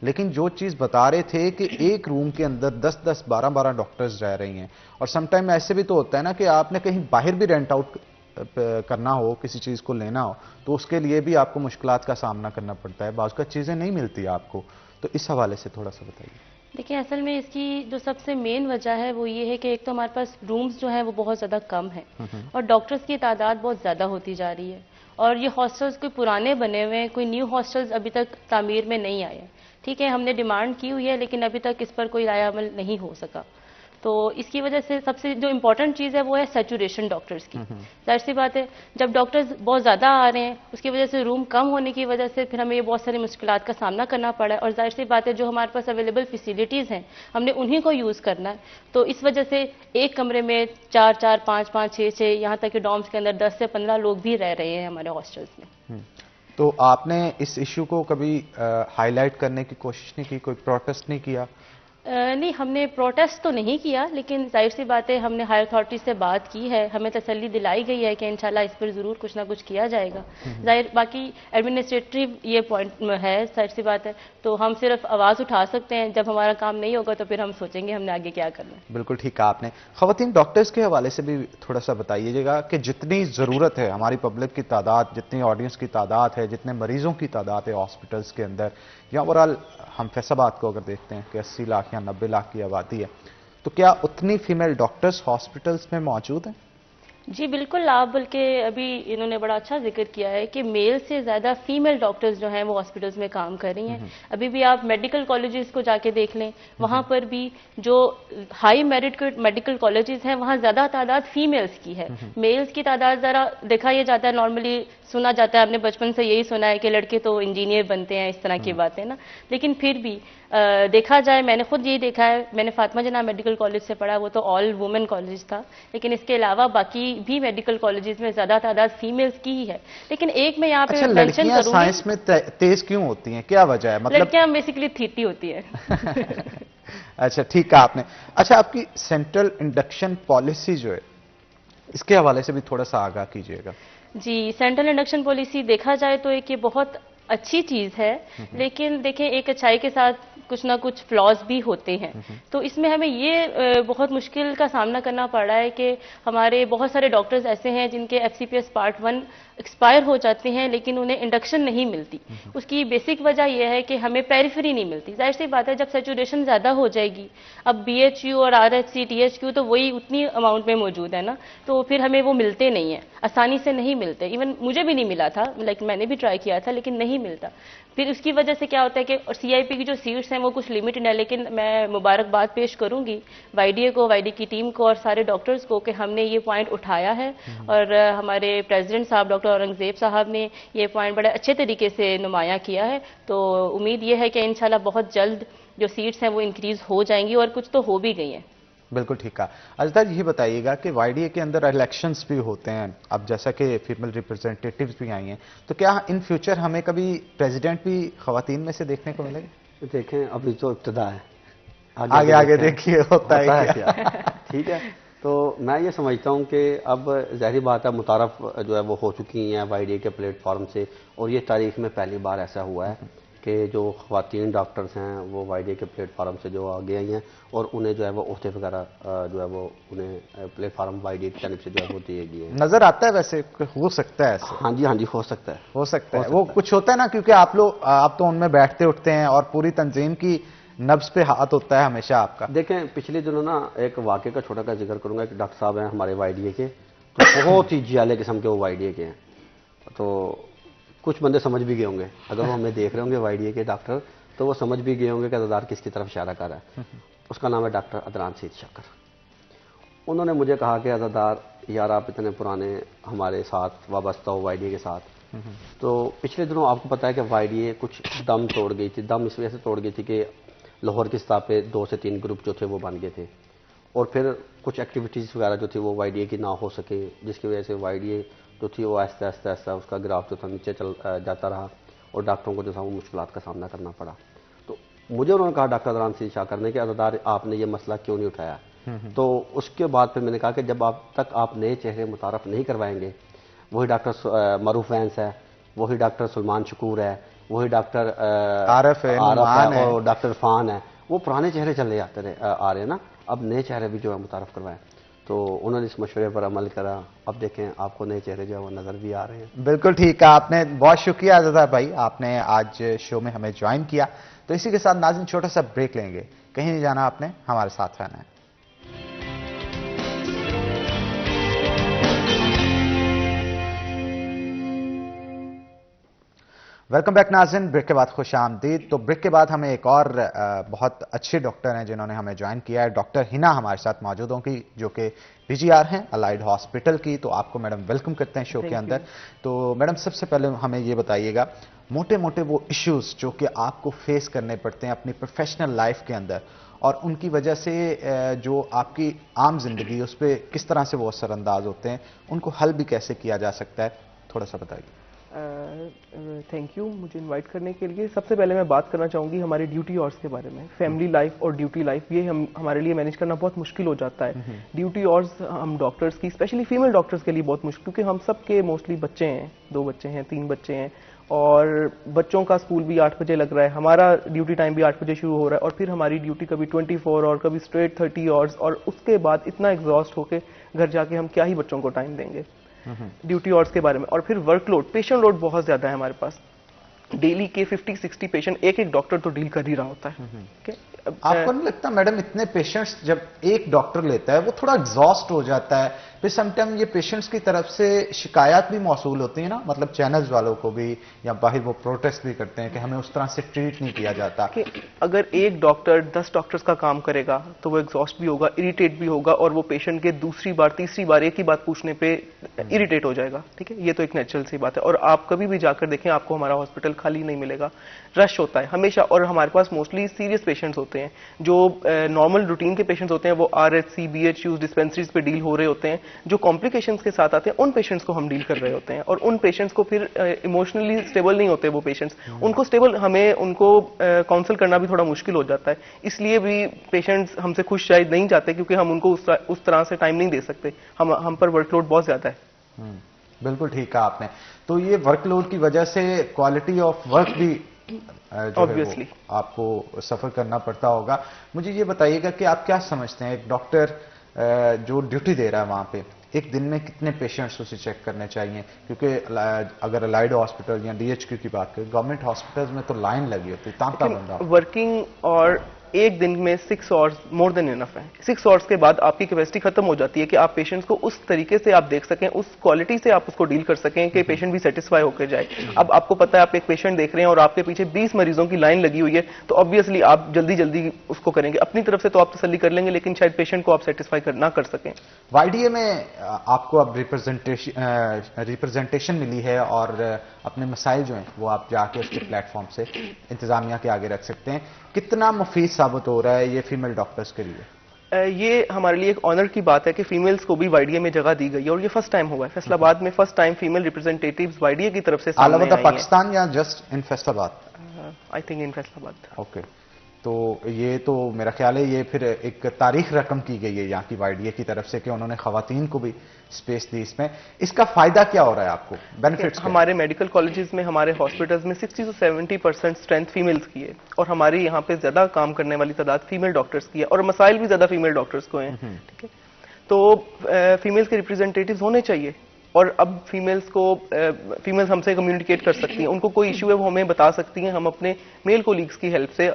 लेकिन जो चीज़ बता रहे थे कि एक रूम के अंदर 10-10, 12-12 डॉक्टर्स रह रही हैं, और समटाइम ऐसे भी तो होता है ना कि आपने कहीं बाहर भी रेंट आउट करना हो, किसी चीज़ को लेना हो, तो उसके लिए भी आपको मुश्किलात का सामना करना पड़ता है, बाज़ चीज़ें नहीं मिलती आपको। तो इस हवाले से थोड़ा सा बताइए। देखिए, असल में इसकी जो सबसे मेन वजह है वो ये है कि एक तो हमारे पास रूम्स जो हैं वो बहुत ज़्यादा कम है और डॉक्टर्स की तादाद बहुत ज़्यादा होती जा रही है, और ये हॉस्टल्स कोई पुराने बने हुए हैं, कोई न्यू हॉस्टल्स अभी तक तामीर में नहीं आए हैं। ठीक है, हमने डिमांड की हुई है, लेकिन अभी तक इस पर कोई राय अमल नहीं हो सका। तो इसकी वजह से सबसे जो इम्पोर्टेंट चीज़ है वो है सैचुरेशन डॉक्टर्स की। जाहिर सी बात है, जब डॉक्टर्स बहुत ज़्यादा आ रहे हैं उसकी वजह से रूम कम होने की वजह से फिर हमें ये बहुत सारी मुश्किलात का सामना करना पड़ा है, और जाहिर सी बात है जो हमारे पास अवेलेबल फैसिलिटीज़ हैं हमने उन्हीं को यूज़ करना है। तो इस वजह से एक कमरे में 4-4, 5-5, 6-6, यहाँ तक कि डॉर्म्स के अंदर 10 से 15 लोग भी रह रहे हैं हमारे हॉस्टल्स में। तो आपने इस इशू को कभी हाईलाइट करने की कोशिश नहीं की, कोई प्रोटेस्ट नहीं किया? नहीं, हमने प्रोटेस्ट तो नहीं किया, लेकिन जाहिर सी बात है हमने हायर अथॉरिटी से बात की है, हमें तसल्ली दिलाई गई है कि इंशाल्लाह इस पर ज़रूर कुछ ना कुछ किया जाएगा। जाहिर बाकी एडमिनिस्ट्रेटिव ये पॉइंट है, जाहिर सी बात है, तो हम सिर्फ आवाज़ उठा सकते हैं। जब हमारा काम नहीं होगा तो फिर हम सोचेंगे हमने आगे क्या करना है। बिल्कुल ठीक कहा आपने। ख़वातीन डॉक्टर्स के हवाले से भी थोड़ा सा बताइएगा कि जितनी ज़रूरत है, हमारी पब्लिक की तादाद, जितनी ऑडियंस की तादाद है, जितने मरीजों की तादाद है हॉस्पिटल्स के अंदर, या ओवरऑल हम फैसलाबाद को अगर देखते हैं कि 80 लाख या 90 लाख की आबादी है, तो क्या उतनी फीमेल डॉक्टर्स हॉस्पिटल्स में मौजूद हैं? जी बिल्कुल, आप बल्कि अभी इन्होंने बड़ा अच्छा जिक्र किया है कि मेल से ज़्यादा फीमेल डॉक्टर्स जो हैं वो हॉस्पिटल्स में काम कर रही हैं। अभी भी आप मेडिकल कॉलेजेस को जाके देख लें, वहाँ पर भी जो हाई मेरिट मेडिकल कॉलेजेस हैं वहाँ ज़्यादा तादाद फीमेल्स की है। मेल्स की तादाद ज़रा देखा यह जाता है, नॉर्मली सुना जाता है, हमने बचपन से यही सुना है कि लड़के तो इंजीनियर बनते हैं, इस तरह की बातें ना, लेकिन फिर भी देखा जाए, मैंने खुद यही देखा है, मैंने फातिमा जना मेडिकल कॉलेज से पढ़ा, वो तो ऑल वुमेन कॉलेज था, लेकिन इसके अलावा बाकी भी मेडिकल कॉलेजेस में ज्यादा तादाद फीमेल्स की ही है। लेकिन एक मैं यहाँ पे मेंशन करूंगी, साइंस में तेज क्यों होती हैं, क्या वजह है? मतलब लड़कियां बेसिकली थीटी होती है। अच्छा, ठीक कहा आपने। अच्छा, आपकी सेंट्रल इंडक्शन पॉलिसी जो है, इसके हवाले से भी थोड़ा सा आगाह कीजिएगा। जी, सेंट्रल इंडक्शन पॉलिसी देखा जाए तो एक ये बहुत अच्छी चीज़ है, लेकिन देखें एक अच्छाई के साथ कुछ ना कुछ फ्लॉज भी होते हैं। तो इसमें हमें ये बहुत मुश्किल का सामना करना पड़ रहा है कि हमारे बहुत सारे डॉक्टर्स ऐसे हैं जिनके FCPS पार्ट 1 एक्सपायर हो जाते हैं, लेकिन उन्हें इंडक्शन नहीं मिलती। उसकी बेसिक वजह यह है कि हमें पेरिफेरी नहीं मिलती। जाहिर सी बात है, जब सैचुरेशन ज़्यादा हो जाएगी, अब BHU और RHC THQ तो वही उतनी अमाउंट में मौजूद है ना, तो फिर हमें वो मिलते नहीं हैं, आसानी से नहीं मिलते। इवन मुझे भी नहीं मिला था, लेकिन मैंने भी ट्राई किया था, लेकिन नहीं मिलता। फिर उसकी वजह से क्या होता है कि और CIP की जो सीट्स हैं वो कुछ लिमिटेड है, लेकिन मैं मुबारकबाद पेश करूंगी YDA को, YDA की टीम को और सारे डॉक्टर्स को कि हमने ये पॉइंट उठाया है, और हमारे प्रेसिडेंट साहब डॉक्टर औरंगजेब साहब ने ये पॉइंट बड़े अच्छे तरीके से नुमाया किया है। तो उम्मीद ये है कि इंशाल्लाह बहुत जल्द जो सीट्स हैं वो इंक्रीज हो जाएंगी, और कुछ तो हो भी गई हैं। बिल्कुल ठीक है। अजदा ये बताइएगा कि YDA के अंदर इलेक्शंस भी होते हैं, अब जैसा कि फीमेल रिप्रेजेंटेटिव्स भी आई हैं, तो क्या इन फ्यूचर हमें कभी प्रेसिडेंट भी खवातीन में से देखने को मिलेगा? देखें, अभी तो इब्तिदा है, आगे आगे देखिए होता है क्या। ठीक है, तो मैं ये समझता हूँ कि अब ज़ाहिर बात है मुतारफ जो है वो हो चुकी हैं YDA के प्लेटफॉर्म से, और ये तारीख में पहली बार ऐसा हुआ है कि जो ख़वातीन डॉक्टर्स हैं वो YDA के प्लेटफार्म से जो आगे आई हैं, और उन्हें जो है वो ओहदे वगैरह जो है वो उन्हें प्लेटफार्म YDA की जानिब से जो है वो दिए गए हैं। नजर आता है वैसे, हो सकता है ऐसे? हाँ जी, हाँ जी, हो सकता है, हो सकता है। वो कुछ होता है ना, क्योंकि आप तो उनमें बैठते उठते हैं और पूरी तंजीम की नब्ज पे हाथ होता है हमेशा आपका। देखें, पिछले दिनों ना एक वाक़े का छोटा सा जिक्र करूंगा। एक डॉक्टर साहब हैं हमारे YDA के, तो बहुत ही जियाले किस्म के वो YDA के हैं, तो कुछ बंदे समझ भी गए होंगे, अगर वो हमें देख रहे होंगे YDA के डॉक्टर, तो वो समझ भी गए होंगे कि अदादार किसकी तरफ इशारा कर रहा है। उसका नाम है डॉक्टर अदनान सईद शक्कर। उन्होंने मुझे कहा कि अदादार यार, आप इतने पुराने हमारे साथ वाबस्ता हो YDA के साथ, तो पिछले दिनों आपको पता है कि YDA कुछ दम तोड़ गई थी। दम इस वजह से तोड़ गई थी कि लाहौर की सतह पे 2 से 3 ग्रुप जो थे वो बन गए थे, और फिर कुछ एक्टिविटीज़ वगैरह जो थी वो वाईडीए की ना हो सके, जिसकी वजह से वाईडीए जो थी वो आहिस्ता आहिस्ता आहिस्ता उसका ग्राफ जो था नीचे चल जाता रहा और डॉक्टरों को जो था वो मुश्किलात का सामना करना पड़ा। तो मुझे उन्होंने कहा डॉक्टर अदनान सी शाकर ने कि अज़ादार आपने ये मसला क्यों नहीं उठाया। तो उसके बाद फिर मैंने कहा कि जब आप नए चेहरे मुतारफ़ नहीं करवाएंगे, वही डॉक्टर मरूफ वैंस है, वही डॉक्टर सलमान शकूर है, वही डॉक्टर आरफ है और डॉक्टर इरफान है, वो पुराने चेहरे चले आ रहे हैं ना, अब नए चेहरे भी जो है मुतारफ़ करवाएं। तो उन्होंने इस मशवरे पर अमल करा। अब देखें आपको नए चेहरे जो है वो नज़र भी आ रहे हैं। बिल्कुल ठीक है आपने, बहुत शुक्रिया अज़ादार भाई, आपने आज शो में हमें ज्वाइन किया। तो इसी के साथ नाज़रीन छोटा सा ब्रेक लेंगे, कहीं नहीं जाना आपने, हमारे साथ रहना है। वेलकम बैक नाज़रीन, ब्रेक के बाद खुश आमदीद। तो ब्रेक के बाद हमें एक और बहुत अच्छे डॉक्टर हैं जिन्होंने हमें ज्वाइन किया है। डॉक्टर हिना हमारे साथ मौजूद होंगी जो कि पीजीआर हैं अलाइड हॉस्पिटल की। तो आपको मैडम वेलकम करते हैं शो के अंदर। तो मैडम सबसे पहले हमें ये बताइएगा, मोटे मोटे वो इश्यूज जो कि आपको फेस करने पड़ते हैं अपनी प्रोफेशनल लाइफ के अंदर और उनकी वजह से जो आपकी आम जिंदगी उस पर किस तरह से वो असरअंदाज होते हैं, उनको हल भी कैसे किया जा सकता है, थोड़ा सा बताइए। थैंक यू मुझे इनवाइट करने के लिए। सबसे पहले मैं बात करना चाहूँगी हमारे ड्यूटी आवर्स के बारे में। फैमिली लाइफ और ड्यूटी लाइफ ये हमारे लिए मैनेज करना बहुत मुश्किल हो जाता है। ड्यूटी आवर्स हम डॉक्टर्स की, स्पेशली फीमेल डॉक्टर्स के लिए बहुत मुश्किल, क्योंकि हम सब के मोस्टली बच्चे हैं, 2 बच्चे हैं, 3 बच्चे हैं और बच्चों का स्कूल भी 8 बजे लग रहा है, हमारा ड्यूटी टाइम भी 8 बजे शुरू हो रहा है और फिर हमारी ड्यूटी कभी 24 और कभी स्ट्रेट 30 आवर्स और उसके बाद इतना एग्जॉस्ट होके घर जाके हम क्या ही बच्चों को टाइम देंगे। ड्यूटी आवर्स के बारे में। और फिर वर्कलोड, पेशेंट लोड बहुत ज्यादा है हमारे पास। डेली के 50-60 पेशेंट एक डॉक्टर तो डील कर ही रहा होता है। आपको नहीं लगता मैडम इतने पेशेंट्स जब एक डॉक्टर लेता है वो थोड़ा एग्जॉस्ट हो जाता है, फिर समटाइम ये पेशेंट्स की तरफ से शिकायत भी मौसूल होती है ना, मतलब चैनल्स वालों को भी या बाहर वो प्रोटेस्ट भी करते हैं कि हमें उस तरह से ट्रीट नहीं किया जाता। कि अगर एक डॉक्टर 10 डॉक्टर्स का काम करेगा तो वो एग्जॉस्ट भी होगा, इरिटेट भी होगा और वो पेशेंट के दूसरी बार तीसरी बार एक ही बात पूछने पे इरिटेट हो जाएगा। ठीक है, ये तो एक नेचुरल सी बात है। और आप कभी भी जाकर देखें आपको हमारा हॉस्पिटल खाली नहीं मिलेगा, रश होता है हमेशा। और हमारे पास मोस्टली सीरियस पेशेंट्स होते हैं, जो नॉर्मल रूटीन के पेशेंट्स होते हैं वो आरएचसी, बीएचयूज, डिस्पेंसरीज पे डील हो रहे होते हैं। जो कॉम्प्लिकेशंस के साथ आते हैं उन पेशेंट्स को हम डील कर रहे होते हैं और उन पेशेंट्स को फिर इमोशनली स्टेबल नहीं होते वो पेशेंट्स, उनको स्टेबल हमें उनको काउंसल करना भी थोड़ा मुश्किल हो जाता है। इसलिए भी पेशेंट्स हमसे खुश शायद नहीं जाते क्योंकि हम उनको उस तरह से टाइम नहीं दे सकते, हम पर वर्कलोड बहुत ज्यादा है। बिल्कुल ठीक कहा आपने। तो ये वर्कलोड की वजह से क्वालिटी ऑफ वर्क भी ऑब्वियसली आपको सफर करना पड़ता होगा। मुझे ये बताइएगा कि आप क्या समझते हैं एक डॉक्टर जो ड्यूटी दे रहा है वहां पे एक दिन में कितने पेशेंट्स उसे चेक करने चाहिए? क्योंकि अगर अलाइड हॉस्पिटल या डीएचक्यू की बात करें, गवर्नमेंट हॉस्पिटल्स में तो लाइन लगी होती है, तांता बन रहा। वर्किंग और एक दिन में 6 आवर्स मोर देन इनफ है। 6 आवर्स के बाद आपकी कैपेसिटी खत्म हो जाती है कि आप पेशेंट्स को उस तरीके से आप देख सकें, उस क्वालिटी से आप उसको डील कर सकें कि पेशेंट भी सेटिस्फाई होकर जाए। अब आपको पता है आप एक पेशेंट देख रहे हैं और आपके पीछे 20 मरीजों की लाइन लगी हुई है, तो ऑब्वियसली आप जल्दी जल्दी उसको करेंगे। अपनी तरफ से तो आप तसल्ली कर लेंगे लेकिन शायद पेशेंट को आप सेटिस्फाई ना कर सकें। वाईडीए में आपको अब रिप्रेजेंटेशन मिली है और अपने मसाइल जो हैं वो आप जाके उसके प्लेटफॉर्म से इंतजामिया के आगे रख सकते हैं। कितना मुफीद साबित हो रहा है ये फीमेल डॉक्टर्स के लिए? ये हमारे लिए एक ऑनर की बात है कि फीमेल्स को भी वाईडीए में जगह दी गई है और ये फर्स्ट टाइम हुआ है। फैसलाबाद में first time female representatives YDA की तरफ से सामने आई हैं। पाकिस्तान या just in Faisalabad? I think in Faisalabad. Okay, तो ये तो मेरा ख्याल है ये फिर एक तारीख रकम की गई है यहाँ की वाईडीए की तरफ से कि उन्होंने खवातीन को भी स्पेस दी। इसमें इसका फायदा क्या हो रहा है आपको, बेनिफिट्स? हमारे मेडिकल कॉलेजेस में, हमारे हॉस्पिटल्स में 60 से 70% स्ट्रेंथ फीमेल्स की है और हमारे यहाँ पे ज्यादा काम करने वाली तादाद फीमेल डॉक्टर्स की है और मसाइल भी ज्यादा फीमेल डॉक्टर्स को हैं। ठीक है, तो फीमेल्स के रिप्रेजेंटेटिव्स होने चाहिए और अब फीमेल्स हमसे कम्युनिकेट कर सकती हैं, उनको कोई इशू है वो हमें बता सकती हैं। हम अपने मेल कोलीग्स की हेल्प से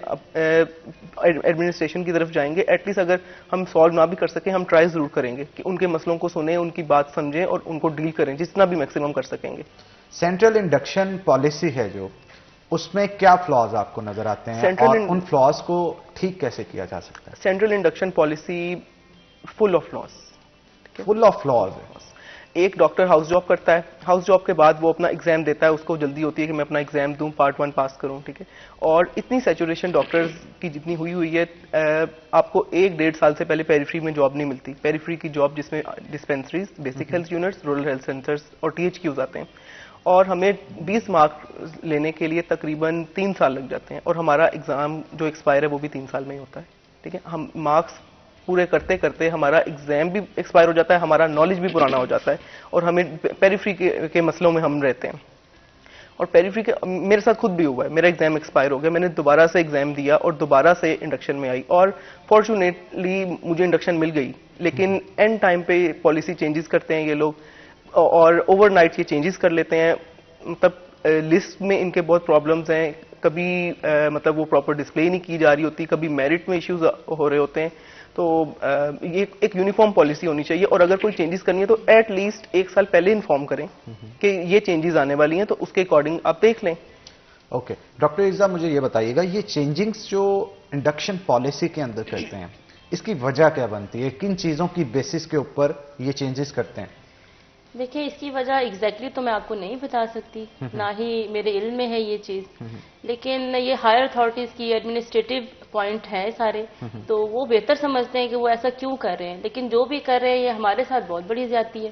एडमिनिस्ट्रेशन की तरफ जाएंगे। एटलीस्ट अगर हम सॉल्व ना भी कर सकें हम ट्राई जरूर करेंगे कि उनके मसलों को सुने, उनकी बात समझें और उनको डील करें जितना भी मैक्सिमम कर सकेंगे। सेंट्रल इंडक्शन पॉलिसी है जो, उसमें क्या फ्लॉज आपको नजर आते हैं और उन फ्लॉज को ठीक कैसे किया जा सकता है? Central induction policy full of flaws, full of flaws है। एक डॉक्टर हाउस जॉब करता है, हाउस जॉब के बाद वो अपना एग्जाम देता है, उसको जल्दी होती है कि मैं अपना एग्जाम दूं, पार्ट 1 पास करूं, ठीक है। और इतनी सैचुरेशन डॉक्टर्स की जितनी हुई है, आपको 1-1.5 साल से पहले पेरिफेरी में जॉब नहीं मिलती। पेरिफेरी की जॉब जिसमें dispensaries, basic health units, rural health centres और THQs आते हैं, और हमें 20 मार्क्स लेने के लिए तकरीबन 3 साल लग जाते हैं, और हमारा एग्जाम जो एक्सपायर है वो भी 3 साल में ही होता है, ठीक है। हम मार्क्स पूरे करते करते हमारा एग्जाम भी एक्सपायर हो जाता है, हमारा नॉलेज भी पुराना हो जाता है, और हमें पेरिफेरी के मसलों में हम रहते हैं। और पेरिफेरी के मेरे साथ खुद भी हुआ है, मेरा एग्जाम एक्सपायर हो गया, मैंने दोबारा से एग्जाम दिया और दोबारा से इंडक्शन में आई, और फॉर्चुनेटली मुझे इंडक्शन मिल गई। लेकिन एंड टाइम पे पॉलिसी चेंजेस करते हैं ये लोग, और ओवरनाइट ये चेंजेस कर लेते हैं। मतलब लिस्ट में इनके बहुत प्रॉब्लम्स हैं, कभी मतलब वो प्रॉपर डिस्प्ले नहीं की जा रही होती, कभी मेरिट में इश्यूज हो रहे होते हैं। तो ये एक यूनिफॉर्म पॉलिसी होनी चाहिए, और अगर कोई चेंजेस करनी है तो एट लीस्ट 1 साल पहले इन्फॉर्म करें कि ये चेंजेस आने वाली हैं, तो उसके अकॉर्डिंग आप देख लें। ओके, डॉक्टर इज़ा मुझे ये बताइएगा, ये चेंजिंग्स जो इंडक्शन पॉलिसी के अंदर करते हैं, इसकी वजह क्या बनती है? किन चीज़ों की बेसिस के ऊपर ये चेंजेस करते हैं? देखिए, इसकी वजह एग्जैक्टली तो मैं आपको नहीं बता सकती, ना ही मेरे इल्म में है ये चीज़, लेकिन ये हायर अथॉरिटीज़ की एडमिनिस्ट्रेटिव पॉइंट है सारे, तो वो बेहतर समझते हैं कि वो ऐसा क्यों कर रहे हैं। लेकिन जो भी कर रहे हैं ये हमारे साथ बहुत बड़ी ज्यादती है।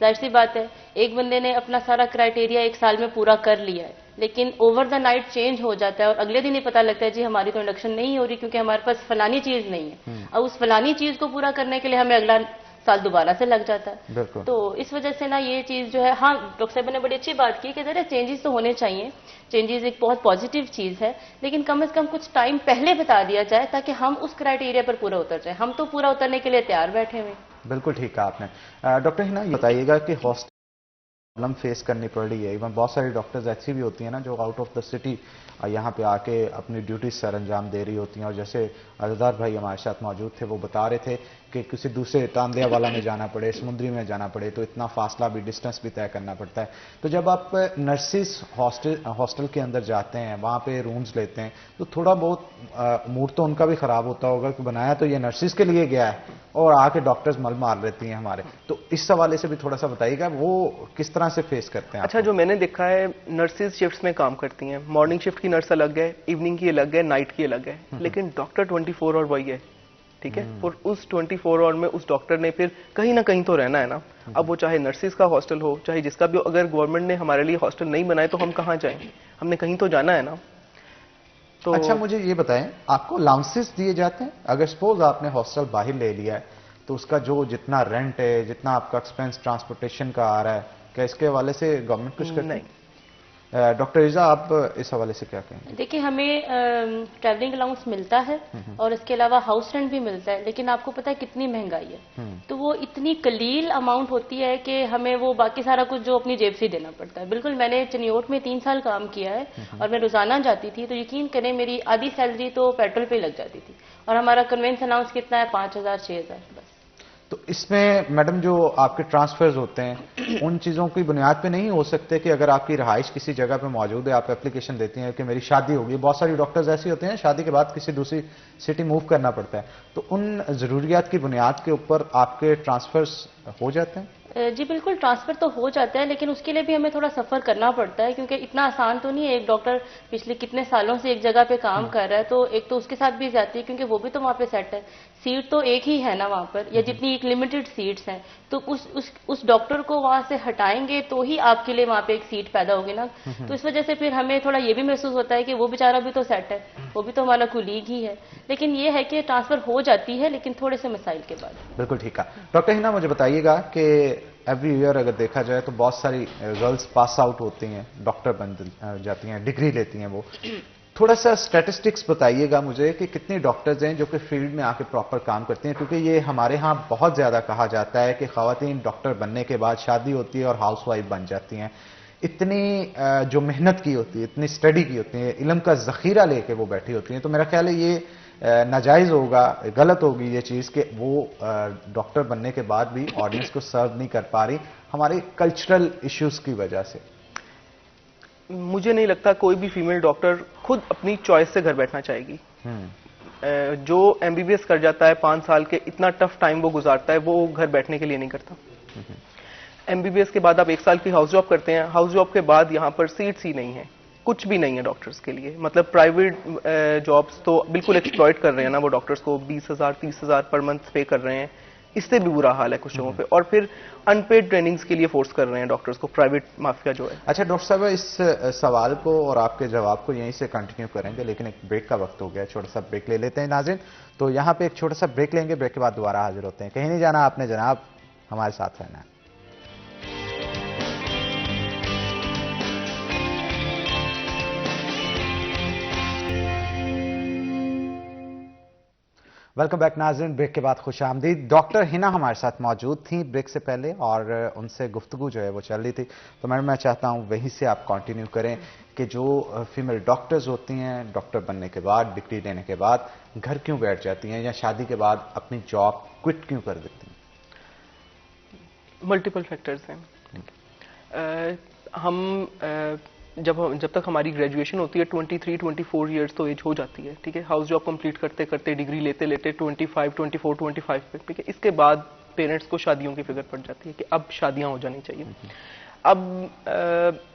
जाहिर सी बात है, एक बंदे ने अपना सारा क्राइटेरिया 1 साल में पूरा कर लिया है, लेकिन ओवर द नाइट चेंज हो जाता है और अगले दिन ही पता लगता है जी हमारी तो इंडक्शन नहीं हो रही क्योंकि हमारे पास फलानी चीज़ नहीं है। अब उस फलानी चीज़ को पूरा करने के लिए हमें अगला साल दोबारा से लग जाता है। तो इस वजह से ना ये चीज जो है, हाँ डॉक्टर साहब ने बड़ी अच्छी बात की कि जरा चेंजेस तो होने चाहिए, चेंजेस एक बहुत पॉजिटिव चीज है, लेकिन कम से कम कुछ टाइम पहले बता दिया जाए ताकि हम उस क्राइटेरिया पर पूरा उतर जाए। हम तो पूरा उतरने के लिए तैयार बैठे हुए। बिल्कुल ठीक कहा आपने। डॉक्टर हिना, ये बताइएगा कि हॉस्टल प्रॉब्लम फेस करनी पड़ रही है, इवन बहुत सारी डॉक्टर्स ऐसी भी होती हैं ना जो आउट ऑफ द सिटी यहाँ पे आके अपनी ड्यूटी सर अंजाम दे रही होती हैं। और जैसे अजदार भाई हमारे साथ मौजूद थे, वो बता रहे थे कि किसी दूसरे तांदिया वाला में जाना पड़े, समुद्री में जाना पड़े, तो इतना फासला भी, डिस्टेंस भी तय करना पड़ता है। तो जब आप नर्सिस हॉस्टल के अंदर जाते हैं, वहाँ पे रूम्स लेते हैं, तो थोड़ा बहुत मूड तो उनका भी ख़राब होता होगा कि बनाया तो ये नर्सिस के लिए गया है और आके डॉक्टर्स मल मार लेती हैं हमारे। तो इस हवाले से भी थोड़ा सा बताइएगा, वो किस तरह से फेस करते हैं? अच्छा, जो मैंने देखा है, नर्सिस शिफ्ट्स में काम करती हैं। मॉर्निंग शिफ्ट की नर्स अलग है, इवनिंग की अलग है, नाइट की अलग है, लेकिन डॉक्टर 24 आवर वही है, ठीक है। और उस 24 आवर में उस डॉक्टर ने फिर कहीं ना कहीं तो रहना है ना। अब वो चाहे नर्सिस का हॉस्टल हो, चाहे जिसका भी हो, अगर गवर्नमेंट ने हमारे लिए हॉस्टल नहीं बनाए तो हम कहाँ जाएं? हमने कहीं तो जाना है ना। तो अच्छा, मुझे ये बताएं, आपको अलाउंसेस दिए जाते हैं? अगर सपोज आपने हॉस्टल बाहर ले लिया है तो उसका जो जितना रेंट है, जितना आपका एक्सपेंस ट्रांसपोर्टेशन का आ रहा है, क्या इसके हवाले से गवर्नमेंट कुछ करती है? नहीं। डॉक्टर इज़ा, आप इस हवाले से क्या कहेंगे? देखिए, हमें ट्रैवलिंग अलाउंस मिलता है और इसके अलावा हाउस रेंट भी मिलता है, लेकिन आपको पता है कितनी महंगाई है, तो वो इतनी कलील अमाउंट होती है कि हमें वो बाकी सारा कुछ जो अपनी जेब से ही देना पड़ता है। बिल्कुल, मैंने चनियोट में 3 साल काम किया है और मैं रोजाना जाती थी, तो यकीन करें मेरी आधी सैलरी तो पेट्रोल पे लग जाती थी, और हमारा कन्वेंस अलाउंस कितना है? 5,000 6,000 बस। तो इसमें मैडम जो आपके ट्रांसफर्स होते हैं, उन चीज़ों की बुनियाद पे नहीं हो सकते कि अगर आपकी रहाइश किसी जगह पे मौजूद है, आप एप्लीकेशन देती हैं कि मेरी शादी होगी, बहुत सारी डॉक्टर्स ऐसे होते हैं शादी के बाद किसी दूसरी सिटी मूव करना पड़ता है, तो उन ज़रूरियात की बुनियाद के ऊपर आपके ट्रांसफर्स हो जाते हैं? जी बिल्कुल, ट्रांसफर तो हो जाता है, लेकिन उसके लिए भी हमें थोड़ा सफर करना पड़ता है, क्योंकि इतना आसान तो नहीं है। एक डॉक्टर पिछले कितने सालों से एक जगह पे काम कर रहा है, तो एक तो उसके साथ भी जाती है क्योंकि वो भी तो वहाँ पे सेट है, सीट तो एक ही है ना वहाँ पर, या जितनी एक लिमिटेड सीट्स हैं, तो उस डॉक्टर को वहाँ से हटाएंगे तो ही आपके लिए वहाँ पे एक सीट पैदा होगी ना। तो इस वजह से फिर हमें थोड़ा ये भी महसूस होता है कि वो बेचारा भी तो सेट है, वो भी तो हमारा कुलीग ही है, लेकिन ये है कि ट्रांसफर हो जाती है, लेकिन थोड़े से मसाइल के बाद। बिल्कुल ठीक है। डॉक्टर हिना, मुझे बताइएगा कि एवरी ईयर अगर देखा जाए तो बहुत सारी गर्ल्स पास आउट होती हैं, डॉक्टर बन जाती हैं, डिग्री लेती हैं वो। थोड़ा सा स्टैटिस्टिक्स बताइएगा मुझे कि कितने डॉक्टर्स हैं जो कि फील्ड में आके प्रॉपर काम करते हैं, क्योंकि ये हमारे यहाँ बहुत ज़्यादा कहा जाता है कि ख़वातीन डॉक्टर बनने के बाद शादी होती है और हाउसवाइफ बन जाती हैं। इतनी जो मेहनत की होती है, इतनी स्टडी की होती है, इल्म का ज़ख़ीरा लेके वो बैठी होती हैं, तो मेरा ख्याल है ये नाजायज़ होगा, गलत होगी ये चीज़ कि वो डॉक्टर बनने के बाद भी ऑडियंस को सर्व नहीं कर पा रही, हमारे कल्चरल इश्यूज की वजह से। मुझे नहीं लगता कोई भी फीमेल डॉक्टर खुद अपनी चॉइस से घर बैठना चाहेगी। जो MBBS कर जाता है 5 साल के, इतना टफ टाइम वो गुजारता है, वो घर बैठने के लिए नहीं करता। MBBS के बाद आप 1 साल की हाउस जॉब करते हैं, हाउस जॉब के बाद यहाँ पर सीट्स ही नहीं है, कुछ भी नहीं है डॉक्टर्स के लिए। मतलब प्राइवेट जॉब्स तो बिल्कुल एक्सप्लॉइट कर रहे हैं ना वो डॉक्टर्स को, 20,000 30,000 पर मंथ पे कर रहे हैं, इससे भी बुरा हाल है कुछ जगहों पे। और फिर अनपेड ट्रेनिंग्स के लिए फोर्स कर रहे हैं डॉक्टर्स को, प्राइवेट माफिया जो है। अच्छा डॉक्टर साहब, इस सवाल को और आपके जवाब को यहीं से कंटिन्यू करेंगे, लेकिन एक ब्रेक का वक्त हो गया, छोटा सा ब्रेक ले लेते हैं नाज़रीन। तो यहाँ पे एक छोटा सा ब्रेक लेंगे, ब्रेक के बाद दोबारा हाजिर होते हैं। कहीं नहीं जाना आपने जनाब, हमारे साथ रहना है। वेलकम बैक नाज़रीन, ब्रेक के बाद खुश आमदीद। डॉक्टर हिना हमारे साथ मौजूद थी ब्रेक से पहले और उनसे गुफ्तगू जो है वो चल रही थी। तो मैडम मैं चाहता हूँ वहीं से आप कंटिन्यू करें कि जो फीमेल डॉक्टर्स होती हैं, डॉक्टर बनने के बाद, डिग्री लेने के बाद घर क्यों बैठ जाती हैं या शादी के बाद अपनी जॉब क्विट क्यों कर देती हैं? मल्टीपल फैक्टर्स हैं। जब तक हमारी ग्रेजुएशन होती है 23-24 इयर्स तो एज हो जाती है, ठीक है। हाउस जॉब कंप्लीट करते करते, डिग्री लेते लेते 24-25 पे, ठीक है। इसके बाद पेरेंट्स को शादियों की फिक्र पड़ जाती है कि अब शादियां हो जानी चाहिए। अब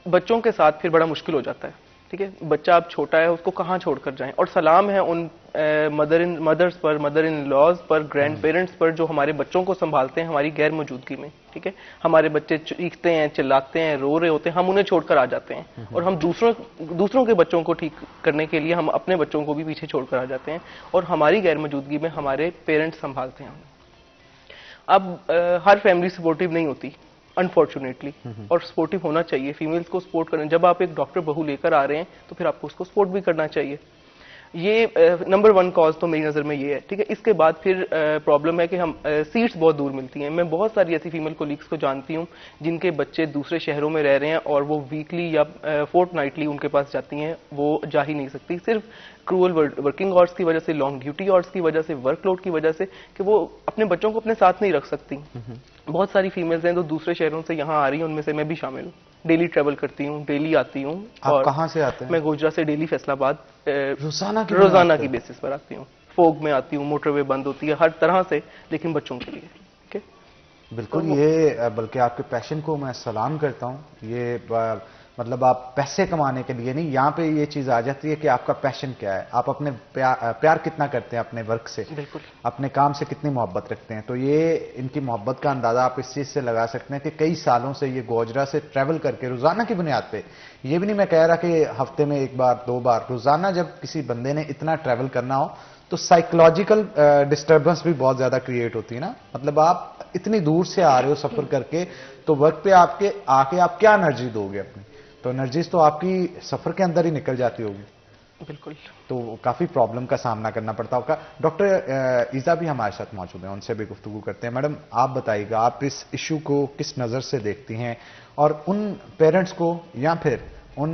बच्चों के साथ फिर बड़ा मुश्किल हो जाता है, ठीक है। बच्चा अब छोटा है, उसको कहाँ छोड़कर जाएं। और सलाम है उन मदर इन लॉज पर, ग्रैंड पेरेंट्स पर जो हमारे बच्चों को संभालते हैं हमारी गैर मौजूदगी में, ठीक है। हमारे बच्चे चीखते हैं, चिल्लाते हैं, रो रहे होते हैं, हम उन्हें छोड़कर आ जाते हैं और हम दूसरों के बच्चों को ठीक करने के लिए हम अपने बच्चों को भी पीछे छोड़कर आ जाते हैं और हमारी गैर मौजूदगी में हमारे पेरेंट्स संभालते हैं। अब हर फैमिली सपोर्टिव नहीं होती अनफॉर्चुनेटली, और सपोर्टिव होना चाहिए, फीमेल्स को सपोर्ट करना। जब आप एक डॉक्टर बहू लेकर आ रहे हैं तो फिर आपको उसको सपोर्ट भी करना चाहिए। ये नंबर 1 कॉज तो मेरी नज़र में ये है, ठीक है। इसके बाद फिर प्रॉब्लम है कि हम सीट्स बहुत दूर मिलती हैं। मैं बहुत सारी ऐसी फीमेल कोलीग्स को जानती हूँ जिनके बच्चे दूसरे शहरों में रह रहे हैं और वो वीकली या फोर्टनाइटली उनके पास जाती हैं, वो जा ही नहीं सकती, सिर्फ क्रूअल वर्किंग आवर्स की वजह से, लॉन्ग ड्यूटी आवर्स की वजह से, वर्कलोड की वजह से, कि वो अपने बच्चों को अपने साथ नहीं रख सकती। बहुत सारी फीमेल्स हैं जो दूसरे शहरों से यहाँ आ रही हैं, उनमें से मैं भी शामिल हूँ। डेली ट्रेवल करती हूँ, डेली आती हूँ। आप कहाँ से आते हैं? मैं गोजरा से डेली फैसलाबाद रोजाना की बेसिस पर आती हूँ। फोग में आती हूँ, मोटरवे बंद होती है, हर तरह से, लेकिन बच्चों के लिए, ठीक है। बिल्कुल, ये बल्कि आपके पैशन को मैं सलाम करता हूँ। ये मतलब आप पैसे कमाने के लिए नहीं, यहाँ पे ये चीज आ जाती है कि आपका पैशन क्या है, आप अपने प्यार कितना करते हैं अपने वर्क से, बिल्कुल, अपने काम से कितनी मोहब्बत रखते हैं। तो ये इनकी मोहब्बत का अंदाजा आप इस चीज से लगा सकते हैं कि कई सालों से ये गोजरा से ट्रैवल करके रोजाना की बुनियाद पे, ये भी नहीं मैं कह रहा कि हफ्ते में 1 बार 2 बार, रोजाना जब किसी बंदे ने इतना ट्रैवल करना हो तो साइकोलॉजिकल डिस्टर्बेंस भी बहुत ज्यादा क्रिएट होती है ना। मतलब आप इतनी दूर से आ रहे हो सफर करके, तो वर्क पे आपके आके आप क्या एनर्जी दोगे अपनी, तो एनर्जीज तो आपकी सफर के अंदर ही निकल जाती होगी। बिल्कुल, तो काफी प्रॉब्लम का सामना करना पड़ता होगा। डॉक्टर ईजा भी हमारे साथ मौजूद हैं, उनसे भी गुफ्तगू करते हैं। मैडम आप बताइएगा, आप इस इशू को किस नजर से देखती हैं और उन पेरेंट्स को या फिर उन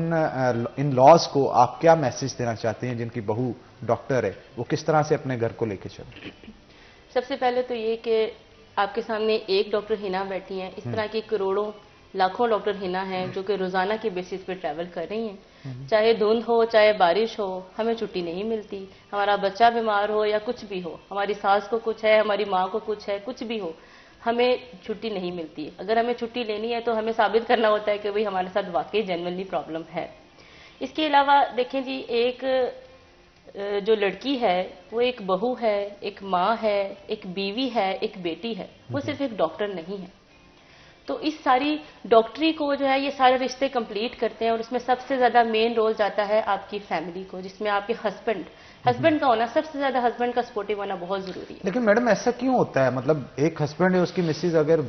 इन लॉज को आप क्या मैसेज देना चाहती हैं जिनकी बहू डॉक्टर है, वो किस तरह से अपने घर को लेके चले? सबसे पहले तो ये कि आपके सामने एक डॉक्टर हिना बैठी हैं, इस तरह की करोड़ों लाखों डॉक्टर हिना हैं जो कि रोजाना के बेसिस पे ट्रैवल कर रही हैं। चाहे धुंध हो, चाहे बारिश हो, हमें छुट्टी नहीं मिलती। हमारा बच्चा बीमार हो या कुछ भी हो, हमारी सास को कुछ है, हमारी माँ को कुछ है, कुछ भी हो, हमें छुट्टी नहीं मिलती। अगर हमें छुट्टी लेनी है तो हमें साबित करना होता है कि भाई हमारे साथ वाकई जेन्युइनली प्रॉब्लम है। इसके अलावा देखें जी, एक जो लड़की है वो एक बहू है, एक माँ है, एक बीवी है, एक बेटी है, वो सिर्फ एक डॉक्टर नहीं है। तो इस सारी डॉक्टरी को जो है ये सारे रिश्ते कंप्लीट करते हैं और इसमें सबसे ज्यादा मेन रोल जाता है आपकी फैमिली को, जिसमें आपके हस्बैंड का होना, सबसे ज्यादा हस्बैंड का सपोर्टिव होना बहुत जरूरी है। लेकिन मैडम ऐसा क्यों होता है? मतलब एक हस्बैंड है, उसकी मिसेज अगर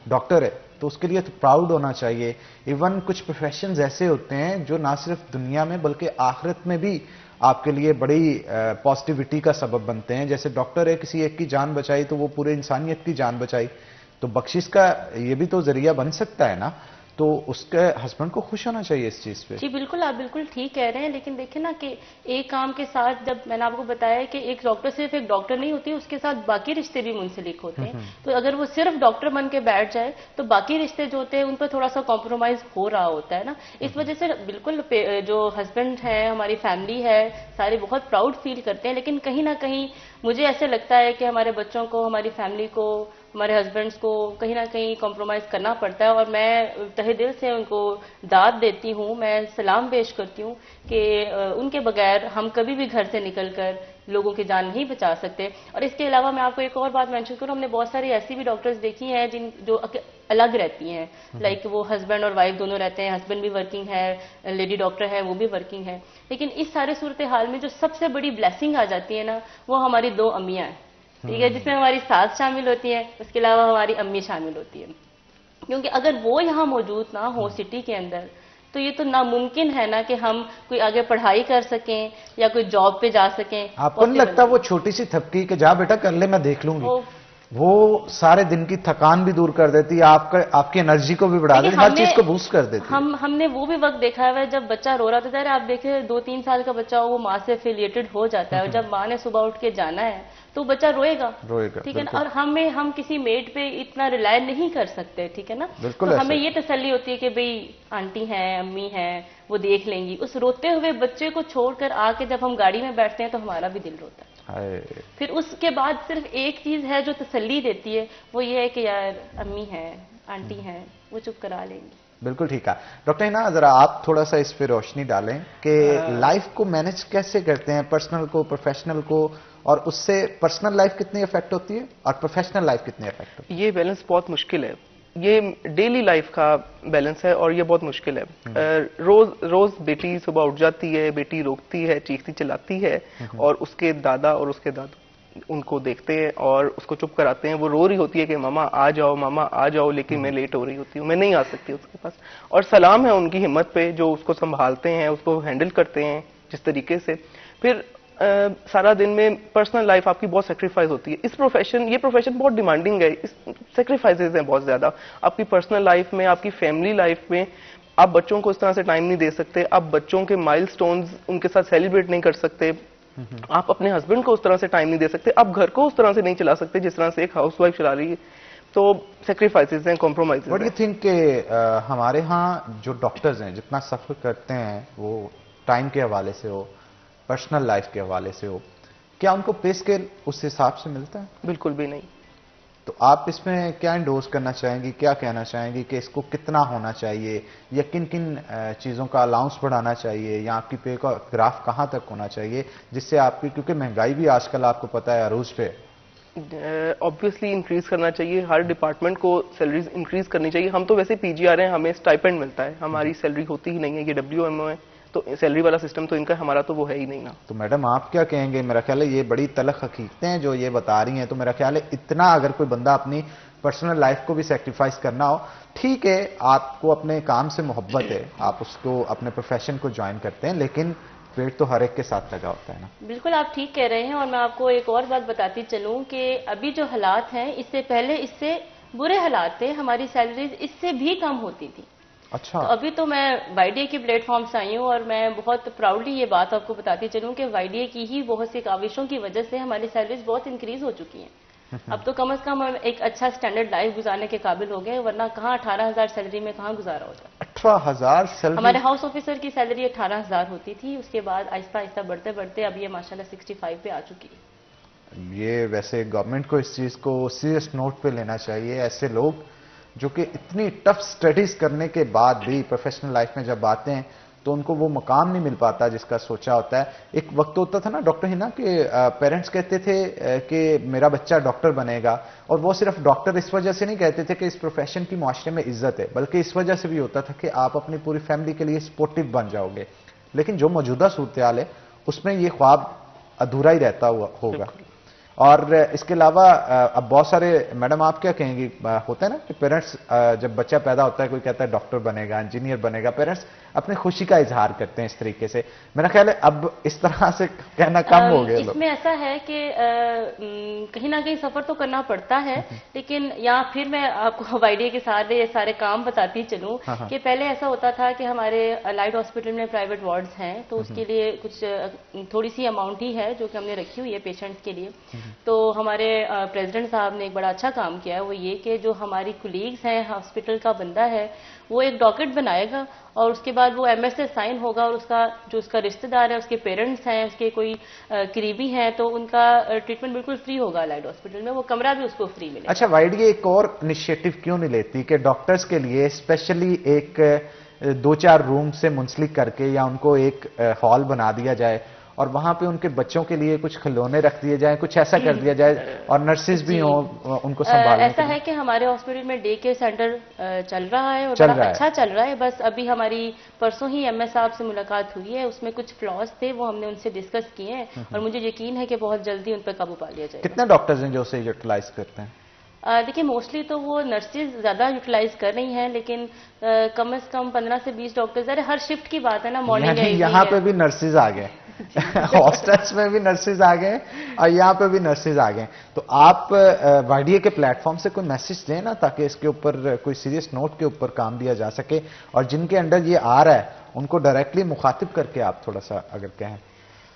डॉक्टर है तो उसके लिए तो प्राउड होना चाहिए। इवन कुछ प्रोफेशंस ऐसे होते हैं जो ना सिर्फ दुनिया में बल्कि आखिरत में भी आपके लिए बड़ी पॉजिटिविटी का सबब बनते हैं। जैसे डॉक्टर है, किसी एक की जान बचाई तो वो पूरे इंसानियत की जान बचाई, तो बख्शिश का ये भी तो जरिया बन सकता है ना। तो उसके हस्बैंड को खुश होना चाहिए इस चीज पे। जी बिल्कुल, आप बिल्कुल ठीक कह रहे हैं। लेकिन देखिए ना कि एक काम के साथ, जब मैंने आपको बताया कि एक डॉक्टर सिर्फ एक डॉक्टर नहीं होती, उसके साथ बाकी रिश्ते भी मुंसलिक होते हैं। तो अगर वो सिर्फ डॉक्टर बन के बैठ जाए तो बाकी रिश्ते जो होते हैं उन पर थोड़ा सा कॉम्प्रोमाइज हो रहा होता है ना। इस वजह से बिल्कुल जो हस्बैंड है, हमारी फैमिली है, सारे बहुत प्राउड फील करते हैं। लेकिन कहीं ना कहीं मुझे ऐसे लगता है कि हमारे बच्चों को, हमारी फैमिली को हमारे हस्बैंड्स को कहीं ना कहीं कॉम्प्रोमाइज़ करना पड़ता है, और मैं तहे दिल से उनको दाद देती हूँ, मैं सलाम पेश करती हूँ कि उनके बगैर हम कभी भी घर से निकलकर लोगों की जान नहीं बचा सकते। और इसके अलावा मैं आपको एक और बात मेंशन करूँ, हमने बहुत सारी ऐसी भी डॉक्टर्स देखी हैं जो अलग रहती हैं, लाइक वो हस्बैंड और वाइफ दोनों रहते हैं, हस्बैंड भी वर्किंग है, लेडी डॉक्टर है वो भी वर्किंग है, लेकिन इस सारे सूरत हाल में जो सबसे बड़ी ब्लेसिंग आ जाती है ना, वो हमारी 2 अम्मियाँ हैं, ठीक है, जिसमें हमारी सास शामिल होती है, उसके अलावा हमारी अम्मी शामिल होती है। क्योंकि अगर वो यहाँ मौजूद ना हो सिटी के अंदर, तो ये तो नामुमकिन है ना कि हम कोई आगे पढ़ाई कर सकें या कोई जॉब पे जा सकें। आपको नहीं लगता वो छोटी सी थपकी कि जा बेटा कर ले मैं देख लूंगी, वो सारे दिन की थकान भी दूर कर देती है, आपकी एनर्जी को भी बढ़ा देती है, हर चीज को बूस्ट कर देती है। हमने वो भी वक्त देखा है जब बच्चा रो रहा था, आप देखे 2-3 साल का बच्चा हो, वो माँ से एफिलिएटेड हो जाता है, और जब माँ ने सुबह उठ के जाना है तो बच्चा रोएगा, ठीक है ना। और हम किसी मेड पे इतना रिलाय नहीं कर सकते, ठीक है ना। तो हमें ये तसल्ली होती है कि भाई आंटी हैं, अम्मी हैं, वो देख लेंगी। उस रोते हुए बच्चे को छोड़कर आके जब हम गाड़ी में बैठते हैं तो हमारा भी दिल रोता है। फिर उसके बाद सिर्फ एक चीज है जो तसल्ली देती है, वो ये है कि यार अम्मी है, आंटी हैं, वो चुप करा लेंगी। बिल्कुल ठीक है। डॉक्टर हिना, जरा आप थोड़ा सा इस पे रोशनी डालें कि लाइफ को मैनेज कैसे करते हैं, पर्सनल को, प्रोफेशनल को, और उससे पर्सनल लाइफ कितनी इफेक्ट होती है और प्रोफेशनल लाइफ कितनी इफेक्ट होती है? ये बैलेंस बहुत मुश्किल है, ये डेली लाइफ का बैलेंस है और ये बहुत मुश्किल है। रोज बेटी सुबह उठ जाती है, बेटी रोकती है, चीखती चिल्लाती है, और उसके दादा और उसके दादू उनको देखते हैं और उसको चुप कराते हैं। वो रो रही होती है कि मामा आ जाओ, मामा आ जाओ, लेकिन मैं लेट हो रही होती हूँ, मैं नहीं आ सकती उसके पास। और सलाम है उनकी हिम्मत पे जो उसको संभालते हैं, उसको हैंडल करते हैं जिस तरीके से। फिर सारा दिन में पर्सनल लाइफ आपकी बहुत सेक्रीफाइस होती है। ये प्रोफेशन बहुत डिमांडिंग है, इस सेक्रीफाइसेस हैं बहुत ज्यादा आपकी पर्सनल लाइफ में, आपकी फैमिली लाइफ में। आप बच्चों को इस तरह से टाइम नहीं दे सकते, आप बच्चों के माइलस्टोन्स उनके साथ सेलिब्रेट नहीं कर सकते, आप अपने हस्बैंड को उस तरह से टाइम नहीं दे सकते, आप घर को उस तरह से नहीं चला सकते जिस तरह से एक हाउसवाइफ चला रही है। तो सेक्रीफाइसेस हैं, कॉम्प्रोमाइजेस हैं। व्हाट डू यू थिंक कि हमारे यहाँ जो डॉक्टर्स हैं जितना सफर करते हैं, वो टाइम के हवाले से हो, पर्सनल लाइफ के हवाले से हो, क्या उनको पे स्केल उस हिसाब से मिलता है? बिल्कुल भी नहीं। तो आप इसमें क्या इंडोर्स करना चाहेंगी, क्या कहना चाहेंगी कि इसको कितना होना चाहिए, या किन किन चीज़ों का अलाउंस बढ़ाना चाहिए, या आपकी पे का ग्राफ कहाँ तक होना चाहिए जिससे आपकी, क्योंकि महंगाई भी आजकल आपको पता है अरूज पे, ऑब्वियसली इंक्रीज करना चाहिए, हर डिपार्टमेंट को सैलरीज इंक्रीज करनी चाहिए। हम तो वैसे पीजीआर हैं, हमें स्टाइपेंड मिलता है, हमारी सैलरी होती ही नहीं है, ये WMO है, तो सैलरी वाला सिस्टम तो इनका, हमारा तो वो है ही नहीं ना। तो मैडम आप क्या कहेंगे? मेरा ख्याल है ये बड़ी तलख हकीकतें हैं जो ये बता रही हैं, तो मेरा ख्याल है इतना अगर कोई बंदा अपनी पर्सनल लाइफ को भी सेक्रीफाइस करना हो, ठीक है आपको अपने काम से मोहब्बत है, आप उसको अपने प्रोफेशन को ज्वाइन करते हैं, लेकिन पेट तो हर एक के साथ लगा होता है ना। बिल्कुल आप ठीक कह रहे हैं, और मैं आपको एक और बात बताती चलूं कि अभी जो हालात हैं, इससे पहले इससे बुरे हालात थे, हमारी सैलरीज इससे भी कम होती थी। अच्छा। तो अभी तो मैं YDA के प्लेटफॉर्म से आई हूँ, और मैं बहुत प्राउडली ये बात आपको बताती चलूँ कि YDA की ही बहुत सी काविशों की वजह से हमारी सैलरीज बहुत इंक्रीज हो चुकी हैं। अब तो कम से कम हम एक अच्छा स्टैंडर्ड लाइफ गुजारने के काबिल हो गए, वरना कहाँ 18,000 सैलरी में कहाँ गुजारा होता। 18,000 सैलरी? हमारे हाउस ऑफिसर की सैलरी 18,000 होती थी, उसके बाद आहिस्ता आहिस्ता बढ़ते बढ़ते अब ये माशाल्लाह 65 पे आ चुकी है। ये वैसे गवर्नमेंट को इस चीज को सीरियस नोट पे लेना चाहिए। ऐसे लोग जो कि इतनी टफ स्टडीज करने के बाद भी प्रोफेशनल लाइफ में जब आते हैं तो उनको वो मकाम नहीं मिल पाता जिसका सोचा होता है। एक वक्त होता था ना डॉक्टर हिना कि पेरेंट्स कहते थे कि मेरा बच्चा डॉक्टर बनेगा, और वो सिर्फ डॉक्टर इस वजह से नहीं कहते थे कि इस प्रोफेशन की माशरे में इज्जत है, बल्कि इस वजह से भी होता था कि आप अपनी पूरी फैमिली के लिए सपोर्टिव बन जाओगे। लेकिन जो मौजूदा सूरत हाल है उसमें ये ख्वाब अधूरा ही रहता होगा। और इसके अलावा अब बहुत सारे, मैडम आप क्या कहेंगी, होता है ना कि पेरेंट्स जब बच्चा पैदा होता है, कोई कहता है डॉक्टर बनेगा, इंजीनियर बनेगा, पेरेंट्स अपनी खुशी का इजहार करते हैं इस तरीके से। मेरा ख्याल है अब इस तरह से कहना कम हो गया। इसमें ऐसा है कि कहीं ना कहीं सफर तो करना पड़ता है, लेकिन यहाँ फिर मैं आपको YDA के सारे काम बताती चलूँ कि पहले ऐसा होता था कि हमारे अलाइड हॉस्पिटल में प्राइवेट वार्ड्स हैं, तो उसके लिए कुछ थोड़ी सी अमाउंट ही है जो कि हमने रखी हुई है पेशेंट्स के लिए। तो हमारे प्रेसिडेंट साहब ने एक बड़ा अच्छा काम किया है, वो ये कि जो हमारी कुलीग्स हैं, हॉस्पिटल का बंदा है, वो एक डॉक्यूमेंट बनाएगा और उसके बाद वो एमएस से साइन होगा और उसका रिश्तेदार है, उसके पेरेंट्स हैं, उसके कोई करीबी हैं, तो उनका ट्रीटमेंट बिल्कुल फ्री होगा अलाइड हॉस्पिटल में, वो कमरा भी उसको फ्री मिलेगा। अच्छा वाइडी, एक और इनिशिएटिव क्यों नहीं लेती कि डॉक्टर्स के लिए स्पेशली एक 2-4 रूम से मुंसलिक करके या उनको एक हॉल बना दिया जाए और वहां पे उनके बच्चों के लिए कुछ खिलौने रख दिए जाए, कुछ ऐसा कर दिया जाए और नर्सेज भी हों उनको संभालने ऐसा है कि हमारे हॉस्पिटल में डे केयर सेंटर चल रहा है और बड़ा अच्छा चल रहा है। बस अभी हमारी परसों ही एमएस साहब से मुलाकात हुई है, उसमें कुछ फ्लॉज थे, वो हमने उनसे डिस्कस किए हैं और मुझे यकीन है कि बहुत जल्दी उन पर काबू पा लिया जाएगा। कितने डॉक्टर्स हैं जो उसे यूटिलाइज करते हैं? देखिए मोस्टली तो वो नर्सेज ज्यादा यूटिलाइज कर रही हैं, लेकिन कम से कम 15 से 20 डॉक्टर्स, अरे हर शिफ्ट की बात है ना, मॉर्निंग है, यहाँ पे भी नर्सेज आ गए हॉस्टल्स में भी नर्सेज आ गए और यहाँ पे भी नर्सेज आ गए। तो आप वाईडीए के प्लेटफॉर्म से कोई मैसेज दें ना, ताकि इसके ऊपर कोई सीरियस नोट के ऊपर काम दिया जा सके और जिनके अंडर ये आ रहा है उनको डायरेक्टली मुखातिब करके आप थोड़ा सा अगर कहें।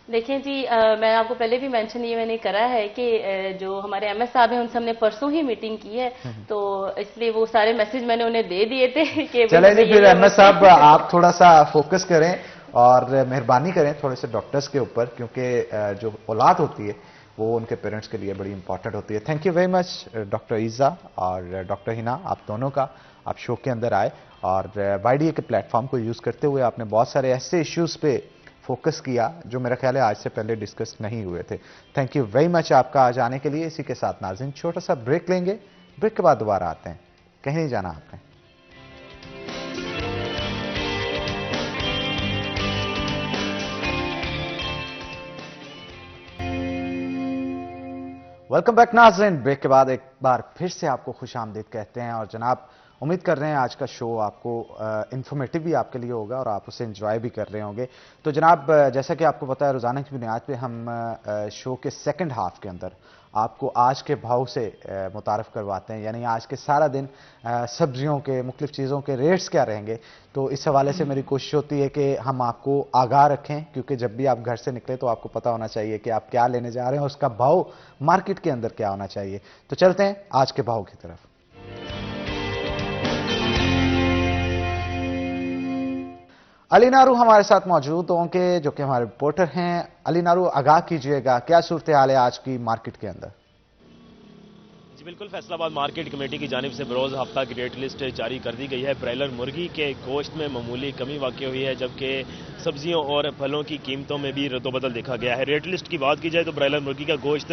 देखें जी, मैं आपको पहले भी मेंशन ये मैंने करा है कि जो हमारे एमएस साहब हैं उनसे हमने परसों ही मीटिंग की है, तो इसलिए वो सारे मैसेज मैंने उन्हें दे दिए थे कि चले जी, फिर एमएस साहब आप थोड़ा सा फोकस करें और मेहरबानी करें थोड़े से डॉक्टर्स के ऊपर, क्योंकि जो औलाद होती है वो उनके पेरेंट्स के लिए बड़ी इंपॉर्टेंट होती है। Thank you very much doctor Iza और डॉक्टर हिना, आप दोनों का, आप शो के अंदर आए और वाईडीए के प्लेटफॉर्म को यूज़ करते हुए आपने बहुत सारे ऐसे इश्यूज़ पे फोकस किया जो मेरा ख्याल है आज से पहले डिस्कस नहीं हुए थे। थैंक यू वेरी मच आपका आज आने के लिए। इसी के साथ नाज़रीन छोटा सा ब्रेक लेंगे, ब्रेक के बाद दोबारा आते हैं, कहीं नहीं जाना आपने। वेलकम बैक नाज़रीन, ब्रेक के बाद एक बार फिर से आपको खुशामदीद कहते हैं और जनाब उम्मीद कर रहे हैं आज का शो आपको इंफॉर्मेटिव भी आपके लिए होगा और आप उसे एंजॉय भी कर रहे होंगे। तो जनाब जैसा कि आपको पता है रोज़ाना की बुनियाद पे हम शो के सेकंड हाफ के अंदर आपको आज के भाव से मुतारफ़ करवाते हैं, यानी आज के सारा दिन सब्जियों के मुख्तलिफ चीज़ों के रेट्स क्या रहेंगे। तो इस हवाले से मेरी कोशिश होती है कि हम आपको आगाह रखें, क्योंकि जब भी आप घर से निकले तो आपको पता होना चाहिए कि आप क्या लेने जा रहे हैं, उसका भाव मार्केट के अंदर क्या होना चाहिए। तो चलते हैं आज के भाव की तरफ। अली नारू हमारे साथ मौजूद होंगे जो कि हमारे रिपोर्टर हैं। अली नारू, आगाह कीजिएगा, क्या सूरत हाल है आज की मार्केट के अंदर? जी बिल्कुल, फैसलाबाद मार्केट कमेटी की जानिब से बरोज़ हफ्ता की रेट लिस्ट जारी कर दी गई है। ब्रायलर मुर्गी के गोश्त में मामूली कमी वाक़ हुई है, जबकि सब्जियों और फलों की कीमतों में भी रद्दोबदल देखा गया है। रेट लिस्ट की बात की जाए तो ब्रायलर मुर्गी का गोश्त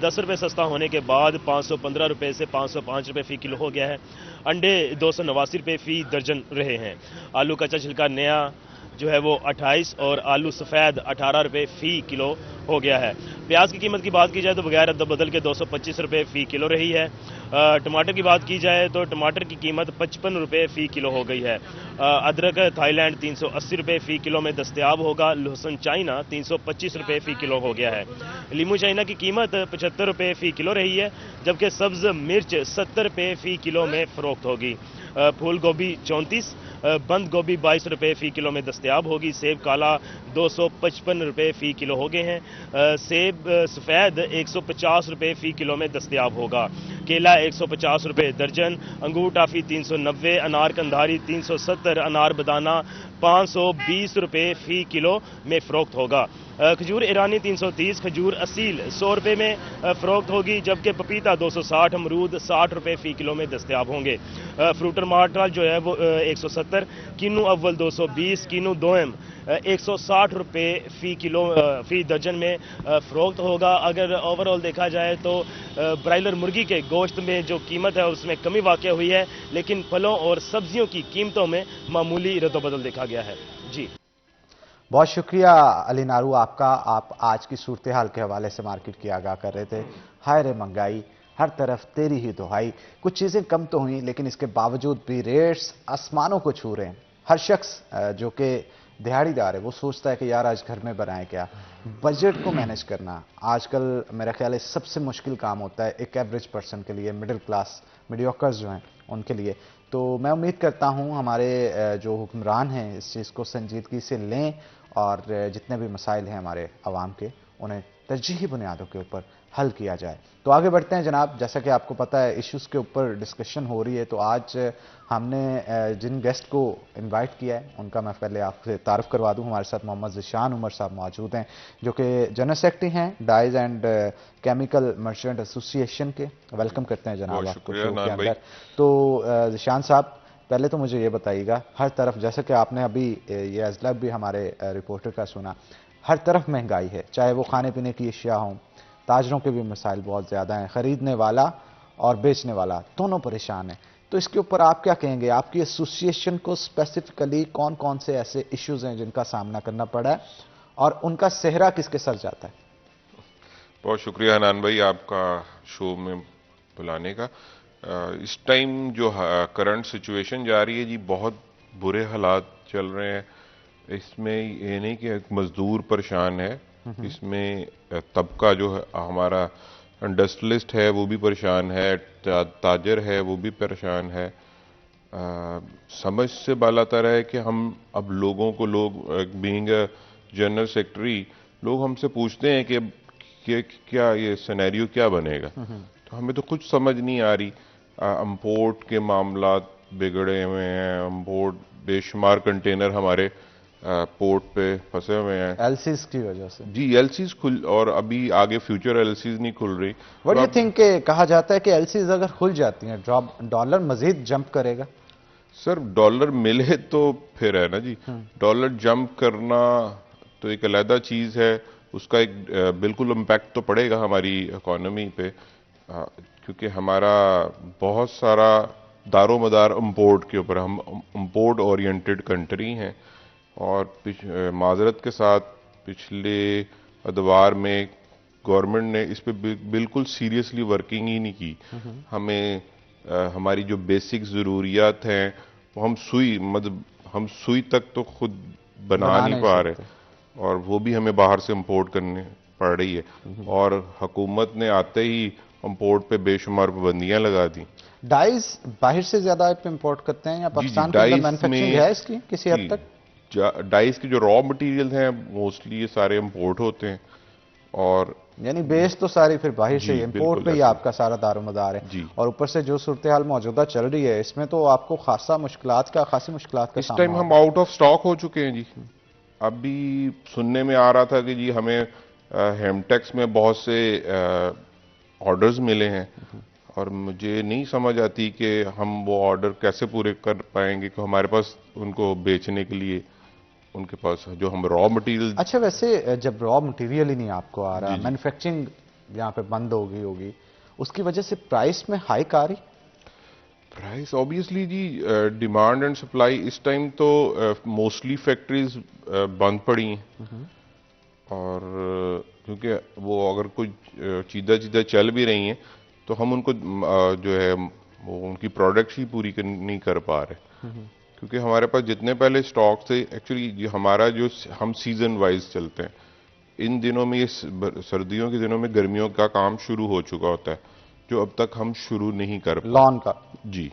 10 रुपये सस्ता होने के बाद 515 रुपये से 505 रुपये फ़ी किलो हो गया है। अंडे 289 रुपये फ़ी दर्जन रहे हैं। आलू कच्चा छिलका नया जो है वो 28 और आलू सफ़ेद 18 रुपये फ़ी किलो हो गया है। प्याज की कीमत की बात की जाए तो बगैर रद्द-बदल के 225 रुपये फ़ी किलो रही है। टमाटर की बात की जाए तो टमाटर की कीमत 55 रुपये फ़ी किलो हो गई है। अदरक थाईलैंड 380 रुपये फ़ी किलो में दस्तयाब होगा। लहसुन चाइना 325 रुपये फ़ी किलो हो गया है। लीमू चाइना की कीमत 75 रुपये फ़ी किलो रही है, जबकि सब्ज़ मिर्च 70 रुपये फ़ी किलो में फ़रोख्त होगी। फूल गोभी 34, बंद गोभी 22 रुपये फ़ी किलो में दस्तयाब होगी। सेब काला 255 रुपये फ़ी किलो हो गए हैं। सेब सफ़ेद 150 रुपये फ़ी किलो में दस्तयाब होगा। केला 150 रुपये दर्जन, अंगूर टाफ़ी 390, अनार कंधारी 370, अनार बदाना 520 रुपये फ़ी किलो में फ़रोख्त होगा। खजूर ईरानी 330, खजूर असील 100 रुपये में फ़रोख्त होगी, जबकि पपीता 260, अमरूद 60 रुपये फ़ी किलो में दस्तयाब होंगे। फ्रूटर मार्टल जो है वो 170, किन्नू अव्वल 220, किन्नू दोम 160 रुपये फ़ी किलो फ़ी दर्जन में फ़रोख्त होगा। अगर ओवरऑल देखा जाए तो ब्रायलर मुर्गी के गोश्त में जो कीमत है उसमें कमी वाक़ हुई है, लेकिन फलों और सब्जियों की कीमतों में मामूली रद्दोबदल देखा गया है। जी बहुत शुक्रिया अली नारू आपका। आप आज की सूरत हाल के हवाले से मार्केट की आगाह कर रहे थे। हाय रे महंगाई, हर तरफ तेरी ही दुहाई। कुछ चीज़ें कम तो हुई, लेकिन इसके बावजूद भी रेट्स आसमानों को छू रहे हैं। हर शख्स जो कि दिहाड़ीदार है वो सोचता है कि यार आज घर में बनाए क्या। बजट को मैनेज करना आजकल मेरा ख्याल है सबसे मुश्किल काम होता है एक एवरेज पर्सन के लिए, मिडिल क्लास मीडियोकर्स जो हैं उनके लिए। तो मैं उम्मीद करता हूं हमारे जो हुक्मरान हैं इस चीज़ को संजीदगी से लें और जितने भी मसाइल हैं हमारे अवाम के उन्हें तरजीही बुनियादों के ऊपर हल किया जाए। तो आगे बढ़ते हैं जनाब, जैसा कि आपको पता है इश्यूज़ के ऊपर डिस्कशन हो रही है, तो आज हमने जिन गेस्ट को इनवाइट किया है उनका मैं पहले आपसे तारुफ करवा दूं। हमारे साथ मोहम्मद ज़िशान उमर साहब मौजूद हैं, जो कि जनरल सेक्रेटरी हैं dyes and chemical merchant association के। वेलकम करते हैं जनाब आपको शो के अंदर। तो ज़िशान साहब, पहले तो मुझे ये बताइएगा, हर तरफ जैसे कि आपने अभी ये अजलब भी हमारे रिपोर्टर का सुना, हर तरफ महंगाई है, चाहे वो खाने पीने की अशिया हों, ताजरों के भी मसाइल बहुत ज़्यादा हैं, ख़रीदने वाला और बेचने वाला दोनों परेशान हैं। तो इसके ऊपर आप क्या कहेंगे? आपकी एसोसिएशन को स्पेसिफिकली कौन कौन से ऐसे इश्यूज़ हैं जिनका सामना करना पड़ा है और उनका सेहरा किसके सर जाता है? बहुत शुक्रिया हनान भाई आपका शो में बुलाने का। इस टाइम जो करंट सिचुएशन जा रही है जी, बहुत बुरे हालात चल रहे हैं। इसमें ये नहीं कि एक मजदूर परेशान है, इसमें तबका जो है हमारा इंडस्ट्रियलिस्ट है वो भी परेशान है, ताजर है वो भी परेशान है। समझ से बालातर है कि हम अब लोगों को बीइंग जनरल सेक्रेटरी लोग हमसे पूछते हैं कि क्या ये सिनेरियो क्या बनेगा, तो हमें तो कुछ समझ नहीं आ रही। इंपोर्ट के मामला बिगड़े हुए हैं, इंपोर्ट बेशुमार कंटेनर हमारे पोर्ट पे फंसे हुए हैं एलसीज की वजह से। जी, एलसीज खुल और अभी आगे फ्यूचर एलसीज नहीं खुल रही। What do you think? कहा जाता है कि एलसीज अगर खुल जाती हैं डॉलर मजीद जंप करेगा। सर डॉलर मिले तो फिर है ना जी, डॉलर जंप करना तो एक अलग चीज है, उसका एक बिल्कुल इम्पैक्ट तो पड़ेगा हमारी इकोनॉमी पे, क्योंकि हमारा बहुत सारा दारोमदार इंपोर्ट के ऊपर, हम इंपोर्ट ओरिएंटेड कंट्री हैं। और माजरत के साथ पिछले अदवार में गवर्नमेंट ने इस पे बिल्कुल सीरियसली वर्किंग ही नहीं की। हमें हमारी जो बेसिक ज़रूरियात हैं वो हम सुई तक तो खुद बना नहीं पा रहे, और वो भी हमें बाहर से इंपोर्ट करनी पड़ रही है। और हुकूमत ने आते ही इंपोर्ट पे बेशुमार पाबंदियां लगा दी। डाइस बाहर से ज्यादा इंपोर्ट करते हैं या पाकिस्तान के अंदर मैन्युफैक्चरिंग है इसकी किसी हद तक? डाइस के जो रॉ मटेरियल हैं मोस्टली ये सारे इंपोर्ट होते हैं, और यानी बेस तो सारी फिर बाहर से इंपोर्ट पे ही आपका सारा दारोमदार है। और ऊपर से जो सूरत हाल मौजूदा चल रही है इसमें तो आपको खासी मुश्किलात का इस टाइम हम आउट ऑफ स्टॉक हो चुके हैं जी। अभी सुनने में आ रहा था कि जी हमें हेमटेक्स में बहुत से ऑर्डर्स मिले हैं, और मुझे नहीं समझ आती कि हम वो ऑर्डर कैसे पूरे कर पाएंगे कि हमारे पास उनको बेचने के लिए उनके पास जो हम रॉ मटेरियल। अच्छा, वैसे जब रॉ मटेरियल ही नहीं आपको आ रहा, मैन्युफैक्चरिंग यहाँ पे बंद होगी उसकी वजह से प्राइस में हाइक आ रही? प्राइस ऑब्वियसली जी, डिमांड एंड सप्लाई इस टाइम तो मोस्टली फैक्ट्रीज बंद पड़ी हैं, और क्योंकि वो अगर कोई चीज़ा चल भी रही हैं तो हम उनको जो है वो उनकी प्रोडक्ट्स ही पूरी नहीं कर पा रहे, क्योंकि हमारे पास जितने पहले स्टॉक थे एक्चुअली हमारा जो हम सीजन वाइज चलते हैं, इन दिनों में ये सर्दियों के दिनों में गर्मियों का काम शुरू हो चुका होता है जो अब तक हम शुरू नहीं कर पाए। लॉन का जी,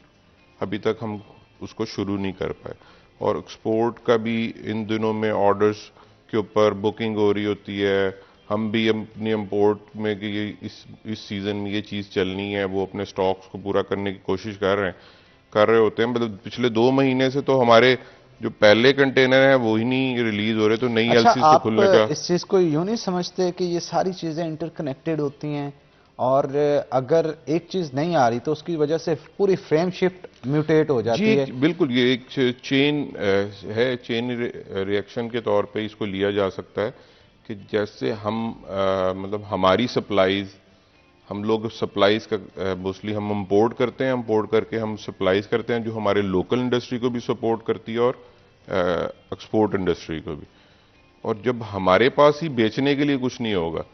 अभी तक हम उसको शुरू नहीं कर पाए। और एक्सपोर्ट का भी इन दिनों में ऑर्डर्स के ऊपर बुकिंग हो रही होती है। हम भी अपनी इंपोर्ट में कि इस सीजन में ये चीज़ चलनी है, वो अपने स्टॉक्स को पूरा करने की कोशिश कर रहे होते हैं। मतलब पिछले 2 महीने से तो हमारे जो पहले कंटेनर हैं वो ही नहीं रिलीज हो रहे, तो नई एलसीज तो खुलने का। इस चीज को यूं नहीं समझते कि ये सारी चीजें इंटरकनेक्टेड होती हैं, और अगर एक चीज नहीं आ रही तो उसकी वजह से पूरी फ्रेम शिफ्ट म्यूटेट हो जाती है? बिल्कुल, ये एक चेन है, चेन रिएक्शन के तौर पे इसको लिया जा सकता है कि जैसे हम मतलब हमारी सप्लाईज, हम लोग सप्लाईज का मोस्टली हम इंपोर्ट करते हैं, इंपोर्ट करके हम सप्लाईज करते हैं जो हमारे लोकल इंडस्ट्री को भी सपोर्ट करती है और एक्सपोर्ट इंडस्ट्री को भी। और जब हमारे पास ही बेचने के लिए कुछ नहीं होगा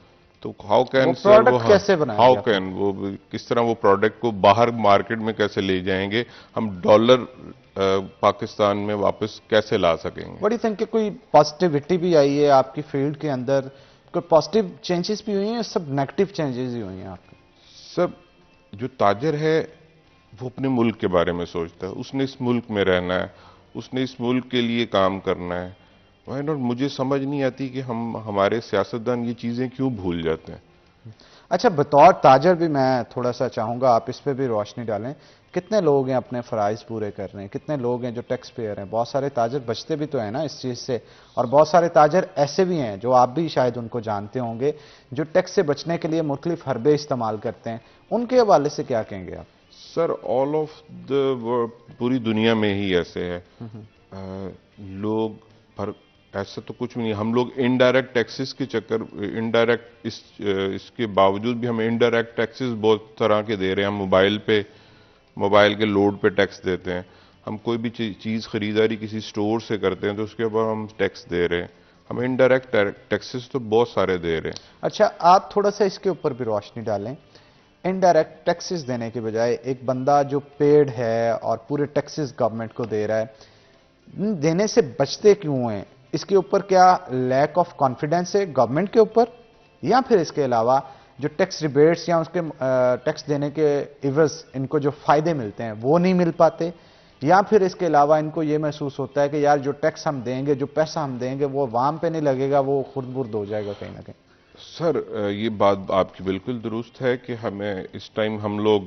तो हाउ कैन वो किस तरह वो प्रोडक्ट को बाहर मार्केट में कैसे ले जाएंगे, हम डॉलर पाकिस्तान में वापस कैसे ला सकेंगे? व्हाट डू यू थिंक कि कोई पॉजिटिविटी भी आई है आपकी फील्ड के अंदर, कोई पॉजिटिव चेंजेस भी हुई हैं, सब नेगेटिव चेंजेस ही हुई हैं आपके? सब जो ताजर है वो अपने मुल्क के बारे में सोचता है, उसने इस मुल्क में रहना है, उसने इस मुल्क के लिए काम करना है, वाई नॉट? मुझे समझ नहीं आती कि हमारे सियासतदान ये चीज़ें क्यों भूल जाते हैं। अच्छा, बतौर ताजर भी मैं थोड़ा सा चाहूंगा आप इस पे भी रोशनी डालें। कितने लोग हैं अपने फ़राइज़ पूरे कर रहे हैं, कितने लोग हैं जो टैक्स पेयर हैं? बहुत सारे ताजर बचते भी तो हैं ना इस चीज़ से, और बहुत सारे ताजर ऐसे भी हैं जो आप भी शायद उनको जानते होंगे, जो टैक्स से बचने के लिए मुख्तलिफ हरबे इस्तेमाल करते हैं। उनके हवाले से क्या कहेंगे आप? सर, ऑल ऑफ द पूरी दुनिया में ही ऐसे है। लोग पर ऐसा तो कुछ भी नहीं। हम लोग इनडायरेक्ट टैक्सेस के चक्कर, इनडायरेक्ट इसके बावजूद भी हम इनडायरेक्ट टैक्सेस बहुत तरह के दे रहे हैं। हम मोबाइल के लोड पे टैक्स देते हैं। हम कोई भी चीज़ खरीदारी किसी स्टोर से करते हैं तो उसके ऊपर हम टैक्स दे रहे हैं। हम इनडायरेक्ट टैक्सेस तो बहुत सारे दे रहे हैं। अच्छा, आप थोड़ा सा इसके ऊपर भी रोशनी डालें। इनडायरेक्ट टैक्सेस देने के बजाय एक बंदा जो पेड है और पूरे टैक्सेस गवर्नमेंट को दे रहा है, देने से बचते क्यों हैं? इसके ऊपर क्या लैक ऑफ कॉन्फिडेंस है गवर्नमेंट के ऊपर, या फिर इसके अलावा जो टैक्स रिबेट्स या उसके टैक्स देने के इवज इनको जो फायदे मिलते हैं वो नहीं मिल पाते, या फिर इसके अलावा इनको ये महसूस होता है कि यार जो टैक्स हम देंगे, जो पैसा हम देंगे वो वाम पे नहीं लगेगा, वो खुर्द-बुर्द हो जाएगा कहीं ना कहीं? सर, ये बात आपकी बिल्कुल दुरुस्त है कि हमें इस टाइम हम लोग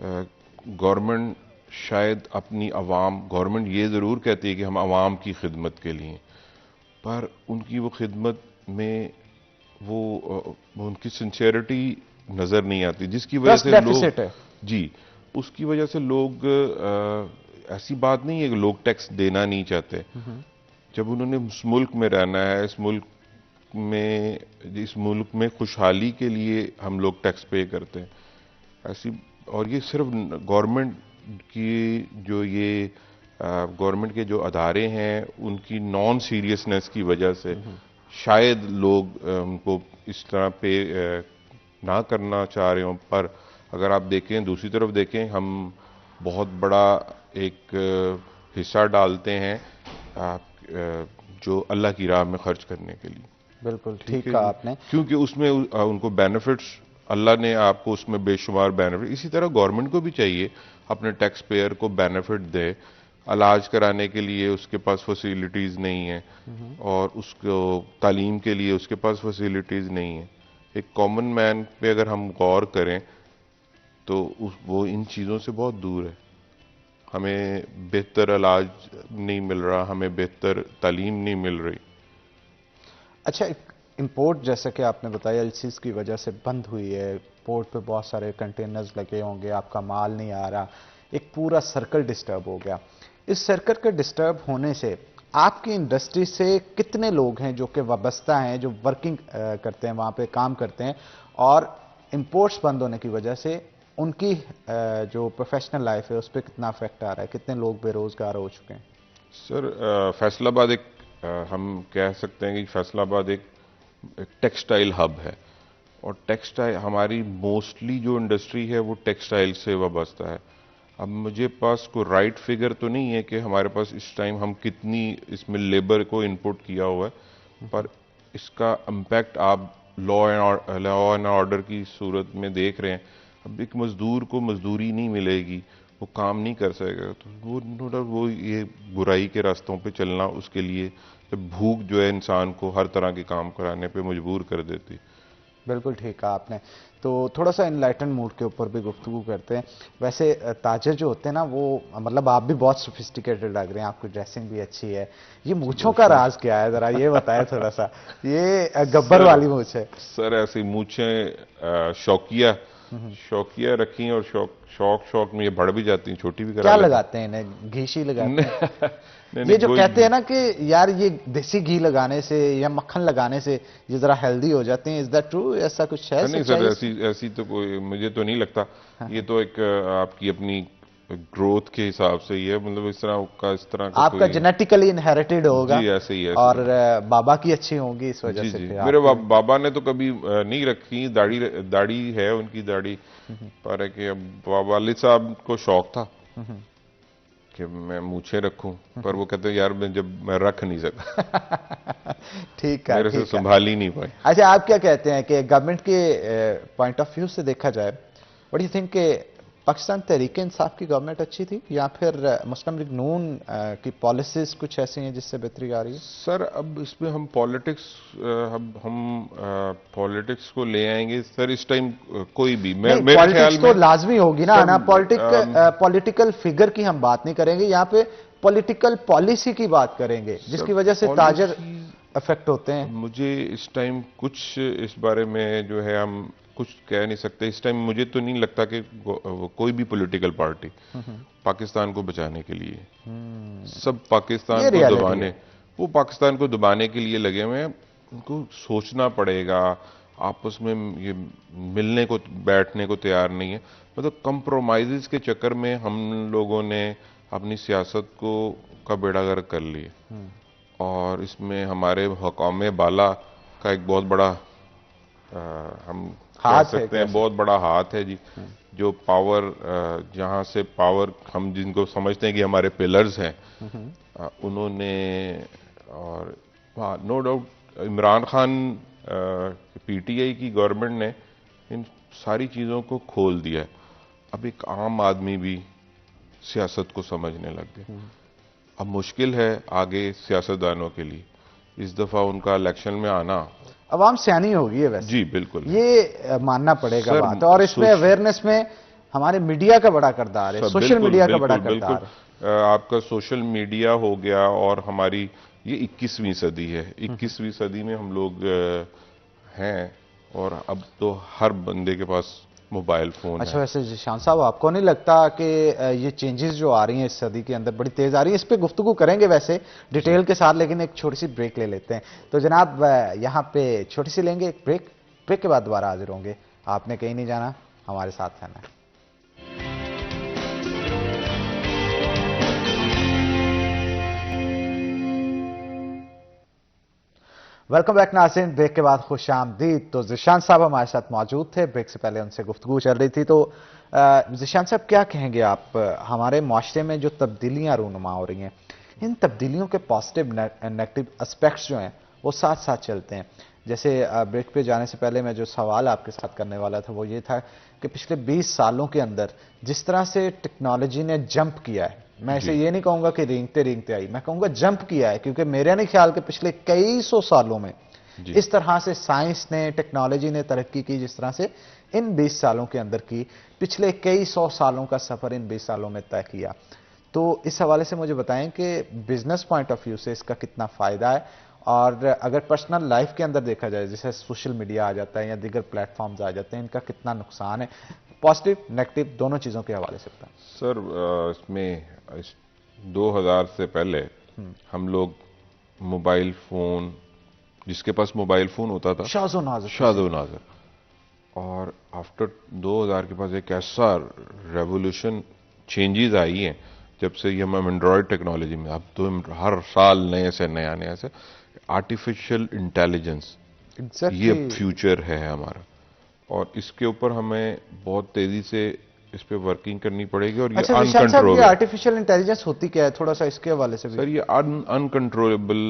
गवर्नमेंट शायद अपनी आवाम, गवर्नमेंट ये ज़रूर कहती है कि हम आवाम की खिदमत के लिए, पर उनकी वो खिदमत में वो उनकी सिंसियरिटी नज़र नहीं आती, जिसकी वजह से लोग जी, उसकी वजह से लोग ऐसी बात नहीं है कि लोग टैक्स देना नहीं चाहते। जब उन्होंने इस मुल्क में रहना है, इस मुल्क में खुशहाली के लिए हम लोग टैक्स पे करते हैं ऐसी। और ये सिर्फ गवर्नमेंट की जो ये गवर्नमेंट के जो अदारे हैं उनकी नॉन सीरियसनेस की वजह से शायद लोग उनको इस तरह पे ना करना चाह रहे हों। पर अगर आप देखें, दूसरी तरफ देखें, हम बहुत बड़ा एक हिस्सा डालते हैं जो अल्लाह की राह में खर्च करने के लिए। बिल्कुल ठीक कहा आपने, क्योंकि उसमें उनको बेनिफिट्स, अल्लाह ने आपको उसमें बेशुमार बेनिफिट, इसी तरह गवर्नमेंट को भी चाहिए अपने टैक्स पेयर को बेनिफिट दे। इलाज कराने के लिए उसके पास फैसिलिटीज़ नहीं है और उसको तालीम के लिए उसके पास फैसिलिटीज़ नहीं है। एक कॉमन मैन पे अगर हम गौर करें तो वो इन चीज़ों से बहुत दूर है। हमें बेहतर इलाज नहीं मिल रहा, हमें बेहतर तालीम नहीं मिल रही। अच्छा, इंपोर्ट जैसे कि आपने बताया एलसीज की वजह से बंद हुई है, पोर्ट पे बहुत सारे कंटेनर्स लगे होंगे, आपका माल नहीं आ रहा, एक पूरा सर्कल डिस्टर्ब हो गया। इस सर्कल के डिस्टर्ब होने से आपकी इंडस्ट्री से कितने लोग हैं जो कि वाबस्ता हैं, जो वर्किंग करते हैं, वहाँ पे काम करते हैं, और इंपोर्ट्स बंद होने की वजह से उनकी जो प्रोफेशनल लाइफ है उस पर कितना इफेक्ट आ रहा है? कितने लोग बेरोजगार हो चुके हैं? सर, फैसलाबाद एक हम कह सकते हैं कि फैसलाबाद एक टेक्सटाइल हब है, और टेक्सटाइल हमारी मोस्टली जो इंडस्ट्री है वो टेक्सटाइल से वाबस्ता है। अब मुझे पास कोई राइट फिगर तो नहीं है कि हमारे पास इस टाइम हम कितनी इसमें लेबर को इनपुट किया हुआ है, पर इसका इम्पैक्ट आप लॉ एंड ऑर्डर की सूरत में देख रहे हैं। अब एक मजदूर को मजदूरी नहीं मिलेगी, वो काम नहीं कर सकेगा, तो वो ये बुराई के रास्तों पे चलना उसके लिए, तो भूख जो है इंसान को हर तरह के काम कराने पे मजबूर कर देती। बिल्कुल ठीक कहा आपने। तो थोड़ा सा इनलाइटन मूड के ऊपर भी गुफ्तगू करते हैं। वैसे ताजर जो होते हैं ना, वो मतलब आप भी बहुत सोफिस्टिकेटेड लग रहे हैं, आपकी ड्रेसिंग भी अच्छी है। ये मूंछों का राज क्या है, जरा ये बताएं थोड़ा सा। ये गब्बर वाली मूंछ है? सर, ऐसी मूंछें शौकिया रखी और शौक में ये बढ़ भी जाती हैं, छोटी भी करा। क्या लगाते हैं इन्हें? घीशी लगाते हैं? ये जो कहते हैं ना कि यार ये देसी घी लगाने से या मक्खन लगाने से ये जरा हेल्दी हो जाते हैं, इज दैट ट्रू? ऐसा कुछ है? नहीं सर, ऐसी तो कोई मुझे तो नहीं लगता। ये तो एक आपकी अपनी ग्रोथ के हिसाब से ही है, मतलब इस तरह का आपका जेनेटिकली इनहेरिटेड होगा। जी, ऐसे ही है। और बाबा की अच्छी होंगी इस वजह से। मेरे बाबा ने तो कभी नहीं रखी, दाढ़ी है उनकी, दाढ़ी पर है कि अब वालिद साहब को शौक था कि मैं मूछें रखूं, पर वो कहते हैं यार मैं रख नहीं सकता। ठीक है, मेरे से संभाल ही नहीं पाए। अच्छा, आप क्या कहते हैं कि गवर्नमेंट के पॉइंट ऑफ व्यू से देखा जाए, what do you think, Pakistan Tehreek Insaf की गवर्नमेंट अच्छी थी या फिर मुस्लिम लीग नून की पॉलिसीज कुछ ऐसी हैं जिससे बेहतरी आ रही है? सर अब इसमें हम पॉलिटिक्स को ले आएंगे सर इस टाइम कोई भी मेरे ख्याल में तो लाजमी होगी ना पॉलिटिकल फिगर की हम बात नहीं करेंगे, यहाँ पे पॉलिटिकल पॉलिसी की बात करेंगे जिसकी वजह से ताजर अफेक्ट होते हैं। मुझे इस टाइम कुछ इस बारे में जो है हम कुछ कह नहीं सकते इस टाइम। मुझे तो नहीं लगता कि कोई भी पॉलिटिकल पार्टी पाकिस्तान को बचाने के लिए, सब पाकिस्तान को दबाने, वो पाकिस्तान को दबाने के लिए लगे हुए हैं। उनको सोचना पड़ेगा, आपस में ये मिलने को बैठने को तैयार नहीं है। मतलब कंप्रोमाइजेस के चक्कर में हम लोगों ने अपनी सियासत को का बेड़ा गर्क कर लिया और इसमें हमारे हुकाम बाला का एक बहुत बड़ा हम कह सकते हैं बहुत बड़ा हाथ है जी। जो पावर जहां से पावर हम जिनको समझते हैं कि हमारे पिलर्स हैं, उन्होंने, और नो डाउट इमरान खान पीटीआई की गवर्नमेंट ने इन सारी चीज़ों को खोल दिया है। अब एक आम आदमी भी सियासत को समझने लग गए। अब मुश्किल है आगे सियासतदानों के लिए, इस दफा उनका इलेक्शन में आना। अवाम सियानी होगी है वैसे, जी बिल्कुल, ये मानना पड़ेगा बात। और इसमें अवेयरनेस में हमारे मीडिया का बड़ा किरदार है, सोशल मीडिया का बड़ा किरदार है। आपका सोशल मीडिया हो गया और हमारी ये 21वीं सदी है। 21वीं सदी में हम लोग हैं और अब तो हर बंदे के पास मोबाइल फोन। अच्छा, वैसे जिशान साहब आपको नहीं लगता कि ये चेंजेस जो आ रही हैं इस सदी के अंदर बड़ी तेज आ रही है? इस पे गुफ्तगू करेंगे वैसे डिटेल के साथ, लेकिन एक छोटी सी ब्रेक ले लेते हैं। तो जनाब यहाँ पे छोटी सी लेंगे एक ब्रेक के बाद दोबारा हाजिर होंगे। आपने कहीं नहीं जाना, हमारे साथ रहना है। वेलकम बैक नाज़रीन, ब्रेक के बाद खुश आमदीद। तो जिशान साहब हमारे साथ मौजूद थे, ब्रेक से पहले उनसे गुफ्तगू चल रही थी। तो जिशान साहब क्या कहेंगे आप, हमारे माशरे में जो तब्दीलियां रूनुमा हो रही हैं, इन तब्दीलियों के पॉजिटिव नेगेटिव एस्पेक्ट्स जो हैं वो साथ साथ चलते हैं। जैसे ब्रेक पे जाने से पहले मैं जो सवाल आपके साथ करने वाला था वो ये था कि पिछले 20 सालों के अंदर जिस तरह से टेक्नोलॉजी ने जंप किया है, मैं इसे ये नहीं कहूंगा कि रेंगते रेंगते आई, मैं कहूंगा जंप किया है, क्योंकि मेरे नहीं ख्याल के पिछले कई सौ सालों में इस तरह से साइंस ने, टेक्नोलॉजी ने तरक्की की जिस तरह से इन 20 सालों के अंदर की। पिछले कई सौ सालों का सफर इन 20 सालों में तय किया। तो इस हवाले से मुझे बताएं कि बिजनेस पॉइंट ऑफ व्यू से इसका कितना फायदा है, और अगर पर्सनल लाइफ के अंदर देखा जाए, जैसे सोशल मीडिया आ जाता है या दीगर प्लेटफॉर्म्स आ जाते हैं, इनका कितना नुकसान है, पॉजिटिव नेगेटिव दोनों चीजों के हवाले से बताएं। सर इसमें 2000 से पहले हम लोग मोबाइल फोन, जिसके पास मोबाइल फोन होता था शाज़ो नाज़र, और आफ्टर 2000 के पास एक ऐसा रेवोल्यूशन चेंजेस आई हैं जब से ये हम एंड्रॉयड टेक्नोलॉजी में, अब तो हर साल नए से नया से आर्टिफिशियल इंटेलिजेंस, ये फ्यूचर है हमारा, और इसके ऊपर हमें बहुत तेजी से इस पे वर्किंग करनी पड़ेगी। और ये अनकंट्रोलेबल आर्टिफिशियल इंटेलिजेंस होती क्या है, थोड़ा सा इसके हवाले से भी। सर ये अनकंट्रोलेबल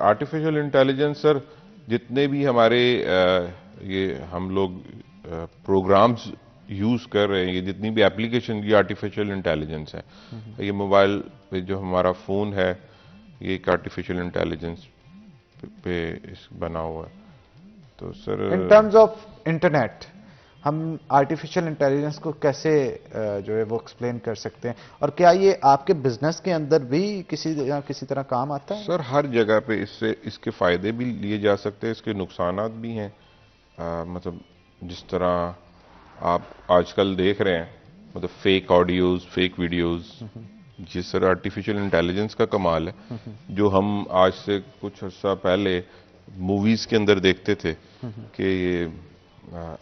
आर्टिफिशियल इंटेलिजेंस, सर जितने भी हमारे ये हम लोग प्रोग्राम्स यूज कर रहे हैं, ये जितनी भी एप्लीकेशन, ये आर्टिफिशियल इंटेलिजेंस है। ये मोबाइल पे जो हमारा फोन है, ये एक आर्टिफिशियल इंटेलिजेंस पे बना हुआ है। तो sir in terms of internet हम आर्टिफिशियल इंटेलिजेंस को कैसे जो है वो एक्सप्लेन कर सकते हैं, और क्या ये आपके बिजनेस के अंदर भी किसी तरह काम आता है? सर हर जगह पे इसके फायदे भी लिए जा सकते हैं, इसके नुकसानात भी हैं। मतलब जिस तरह आप आजकल देख रहे हैं, मतलब फेक ऑडियोज, फेक वीडियोज, ये सर आर्टिफिशियल इंटेलिजेंस का कमाल है। जो हम आज से कुछ अर्सा पहले मूवीज के अंदर देखते थे कि ये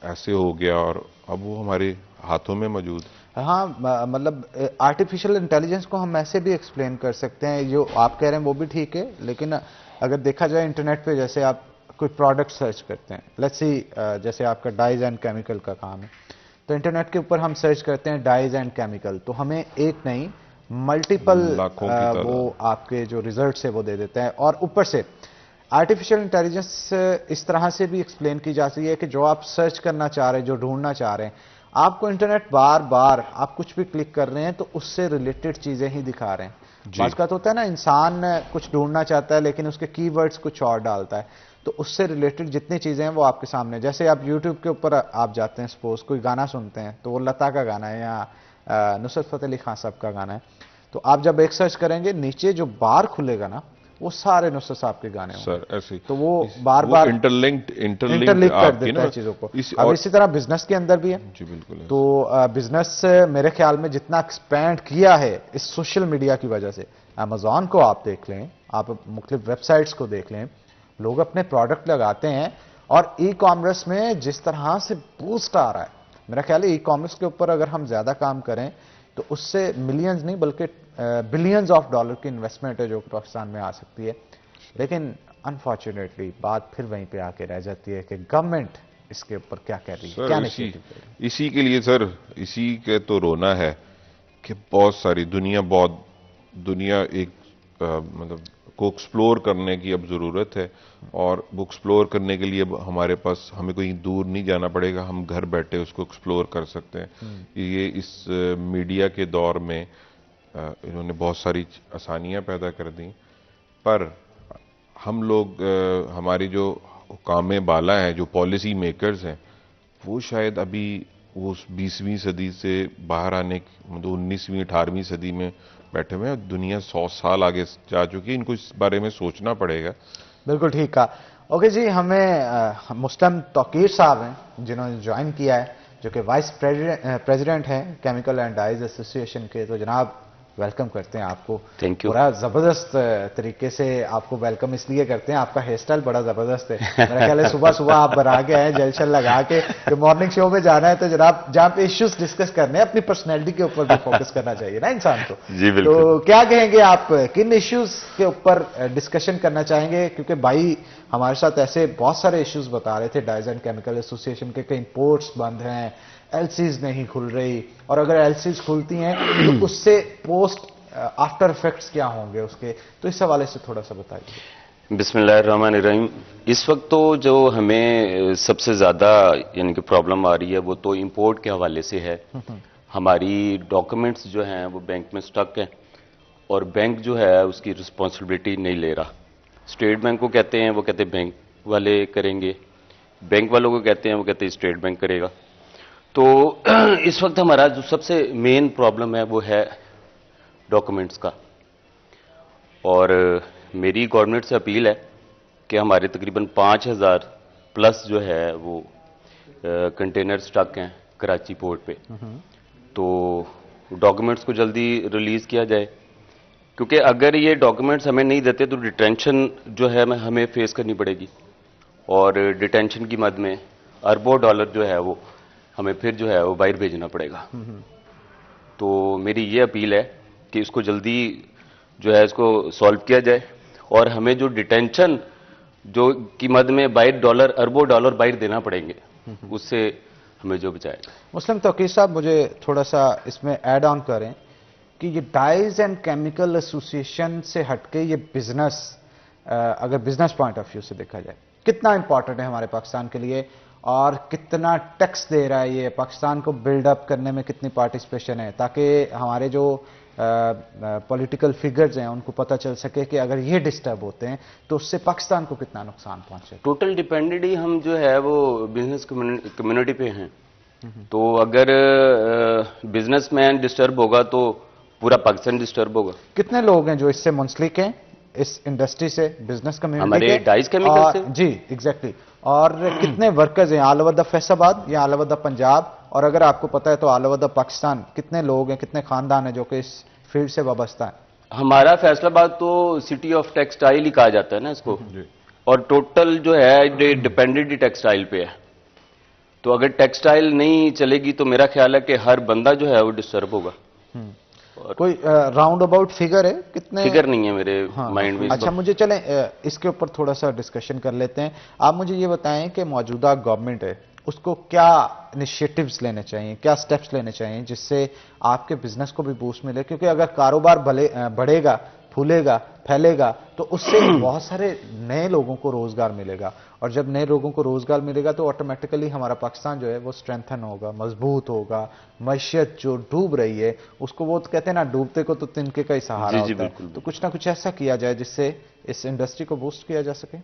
ऐसे हो गया, और अब वो हमारे हाथों में मौजूद। हाँ, मतलब आर्टिफिशियल इंटेलिजेंस को हम ऐसे भी एक्सप्लेन कर सकते हैं, जो आप कह रहे हैं वो भी ठीक है, लेकिन अगर देखा जाए इंटरनेट पे, जैसे आप कोई प्रोडक्ट सर्च करते हैं, लेट्स सी जैसे आपका डाइज एंड केमिकल का काम है, तो इंटरनेट के ऊपर हम सर्च करते हैं डाइज एंड केमिकल, तो हमें एक नहीं मल्टीपल वो आपके जो रिजल्ट है वो दे देते हैं। और ऊपर से आर्टिफिशियल इंटेलिजेंस इस तरह से भी एक्सप्लेन की जा सकती है कि जो आप सर्च करना चाह रहे हैं, जो ढूंढना चाह रहे हैं, आपको इंटरनेट बार बार आप कुछ भी क्लिक कर रहे हैं तो उससे रिलेटेड चीजें ही दिखा रहे हैं। बात का तो होता है ना, इंसान कुछ ढूंढना चाहता है लेकिन उसके कीवर्ड्स कुछ और डालता है, तो उससे रिलेटेड जितनी चीजें हैं वो आपके सामने। जैसे आप YouTube के ऊपर आप जाते हैं, सपोज कोई गाना सुनते हैं तो वो लता का गाना है या नुसरत फतेह अली खान साहब का गाना है, तो आप जब एक सर्च करेंगे नीचे जो बार खुलेगा ना वो सारे नुसरत साहब के गाने होंगे। सर ऐसे तो वो बार बार इंटरलिंक्ड कर देता है चीजों को। अब इसी तरह बिजनेस के अंदर भी है जी बिल्कुल है। तो बिजनेस मेरे ख्याल में जितना एक्सपैंड किया है इस सोशल मीडिया की वजह से, अमेजॉन को आप देख लें, आप मुख्तलिफ वेबसाइट्स को देख लें, लोग अपने प्रोडक्ट लगाते हैं और ई कॉमर्स में जिस तरह से बूस्ट आ रहा है, मेरा ख्याल है ई कॉमर्स के ऊपर अगर हम ज्यादा काम करें तो उससे मिलियंस नहीं बल्कि बिलियंस ऑफ डॉलर की इन्वेस्टमेंट है जो पाकिस्तान में आ सकती है। लेकिन अनफॉर्चुनेटली बात फिर वहीं पे आके रह जाती है कि गवर्नमेंट इसके ऊपर क्या कह रही है, क्या इनिशिएटिव ले रही है। इसी के लिए सर, इसी के तो रोना है कि बहुत सारी दुनिया एक मतलब को एक्सप्लोर करने की अब ज़रूरत है, और वो एक्सप्लोर करने के लिए अब हमारे पास, हमें कोई दूर नहीं जाना पड़ेगा, हम घर बैठे उसको एक्सप्लोर कर सकते हैं। ये इस मीडिया के दौर में इन्होंने बहुत सारी आसानियां पैदा कर दी, पर हम लोग हमारी जो हुकाम बाला हैं, जो पॉलिसी मेकर्स हैं, वो शायद अभी वो 20वीं सदी से बाहर आने, मतलब 19वीं 18वीं सदी में बैठे हुए हैं। दुनिया 100 साल आगे जा चुकी है, इनको इस बारे में सोचना पड़ेगा। बिल्कुल ठीक कहा। ओके जी, हमें मुस्लिम तौकीर साहब हैं जिन्होंने ज्वाइन किया है, जो कि वाइस प्रेसिडेंट हैं केमिकल एंड डाइज एसोसिएशन के। तो जनाब वेलकम करते हैं आपको। Thank you. पूरा जबरदस्त तरीके से आपको वेलकम इसलिए करते हैं, आपका हेयर स्टाइल बड़ा जबरदस्त है। मेरा ख्याल है सुबह सुबह आप बना के आए जेल शल लगा के, कि मॉर्निंग शो में जाना है तो जनाब जहाँ पे इश्यूज डिस्कस करने हैं अपनी पर्सनैलिटी के ऊपर भी फोकस करना चाहिए ना इंसान को। जी बिल्कुल। तो क्या कहेंगे आप, किन इश्यूज के ऊपर डिस्कशन करना चाहेंगे? क्योंकि भाई हमारे साथ ऐसे बहुत सारे इश्यूज बता रहे थे, डाइज एंड केमिकल एसोसिएशन के कई पोर्ट्स बंद हैं, एलसीज नहीं खुल रही, और अगर एलसीज खुलती हैं तो उससे पोस्ट आफ्टर इफेक्ट्स क्या होंगे उसके, तो इस हवाले से थोड़ा सा बताइए। बिस्मिल्लाहिर्रहमानिर्रहीम। इस वक्त तो जो हमें सबसे ज्यादा यानी कि प्रॉब्लम आ रही है वो तो इंपोर्ट के हवाले से है। हमारी डॉक्यूमेंट्स जो हैं वो बैंक में स्टक हैं और बैंक जो है उसकी रिस्पॉन्सिबिलिटी नहीं ले रहा। स्टेट बैंक को कहते हैं, वो कहते हैं बैंक वाले करेंगे, बैंक वालों को कहते हैं, वो कहते हैं स्टेट बैंक करेगा। तो इस वक्त हमारा जो सबसे मेन प्रॉब्लम है वो है डॉक्यूमेंट्स का, और मेरी गवर्नमेंट से अपील है कि हमारे तकरीबन 5000 प्लस जो है वो कंटेनर स्टक हैं कराची पोर्ट पे, तो डॉक्यूमेंट्स को जल्दी रिलीज किया जाए, क्योंकि अगर ये डॉक्यूमेंट्स हमें नहीं देते तो डिटेंशन जो है हमें फेस करनी पड़ेगी, और डिटेंशन की मद में अरबों डॉलर जो है वो हमें फिर जो है वो बाहर भेजना पड़ेगा। तो मेरी ये अपील है कि इसको जल्दी जो है इसको सॉल्व किया जाए, और हमें जो डिटेंशन जो की मद में बाहर डॉलर अरबों डॉलर बाहर देना पड़ेंगे उससे हमें जो बचाएगा। मुस्लिम तौकीर साहब, मुझे थोड़ा सा इसमें ऐड ऑन करें कि ये डाइज एंड केमिकल एसोसिएशन से हटके ये बिजनेस, अगर बिजनेस पॉइंट ऑफ व्यू से देखा जाए, कितना इंपॉर्टेंट है हमारे पाकिस्तान के लिए, और कितना टैक्स दे रहा है ये पाकिस्तान को बिल्डअप करने में, कितनी पार्टिसिपेशन है, ताकि हमारे जो पॉलिटिकल फिगर्स हैं उनको पता चल सके कि अगर ये डिस्टर्ब होते हैं तो उससे पाकिस्तान को कितना नुकसान पहुंचे। टोटल डिपेंडेंट ही हम जो है वो बिजनेस कम्युनिटी पे हैं, तो अगर बिजनेसमैन डिस्टर्ब होगा तो पूरा पाकिस्तान डिस्टर्ब होगा। कितने लोग हैं जो इससे मुंसलिक हैं, इस इंडस्ट्री से, बिजनेस कम्युनिटी हमारे डाइज केमिकल से? जी एग्जैक्टली। और कितने वर्कर्स हैं ऑल ओवर द फैसलाबाद या ऑल ओवर द पंजाब, और अगर आपको पता है तो ऑल ओवर द पाकिस्तान कितने लोग हैं, कितने खानदान हैं जो कि इस फील्ड से वाबस्ता है? हमारा फैसलाबाद तो सिटी ऑफ टेक्सटाइल ही कहा जाता है ना इसको, और टोटल जो है डिपेंडेंट ही टेक्सटाइल पे है। तो अगर टेक्सटाइल नहीं चलेगी तो मेरा ख्याल है कि हर बंदा जो है वो डिस्टर्ब होगा। कोई राउंड अबाउट फिगर है कितने? फिगर नहीं है मेरे माइंड में। अच्छा, मुझे चलें इसके ऊपर थोड़ा सा डिस्कशन कर लेते हैं। आप मुझे ये बताएं कि मौजूदा गवर्नमेंट है उसको क्या इनिशिएटिव्स लेने चाहिए, क्या स्टेप्स लेने चाहिए जिससे आपके बिजनेस को भी बूस्ट मिले, क्योंकि अगर कारोबार बढ़ेगा फूलेगा, फैलेगा, तो उससे बहुत सारे नए लोगों को रोजगार मिलेगा, और जब नए लोगों को रोजगार मिलेगा तो ऑटोमेटिकली हमारा पाकिस्तान जो है वो स्ट्रेंथन होगा, मजबूत होगा। मैशियत जो डूब रही है उसको, वो कहते हैं ना, डूबते को तो तिनके का ही सहारा होता है। तो कुछ ना कुछ ऐसा किया जाए जिससे इस इंडस्ट्री को बूस्ट किया जा सके।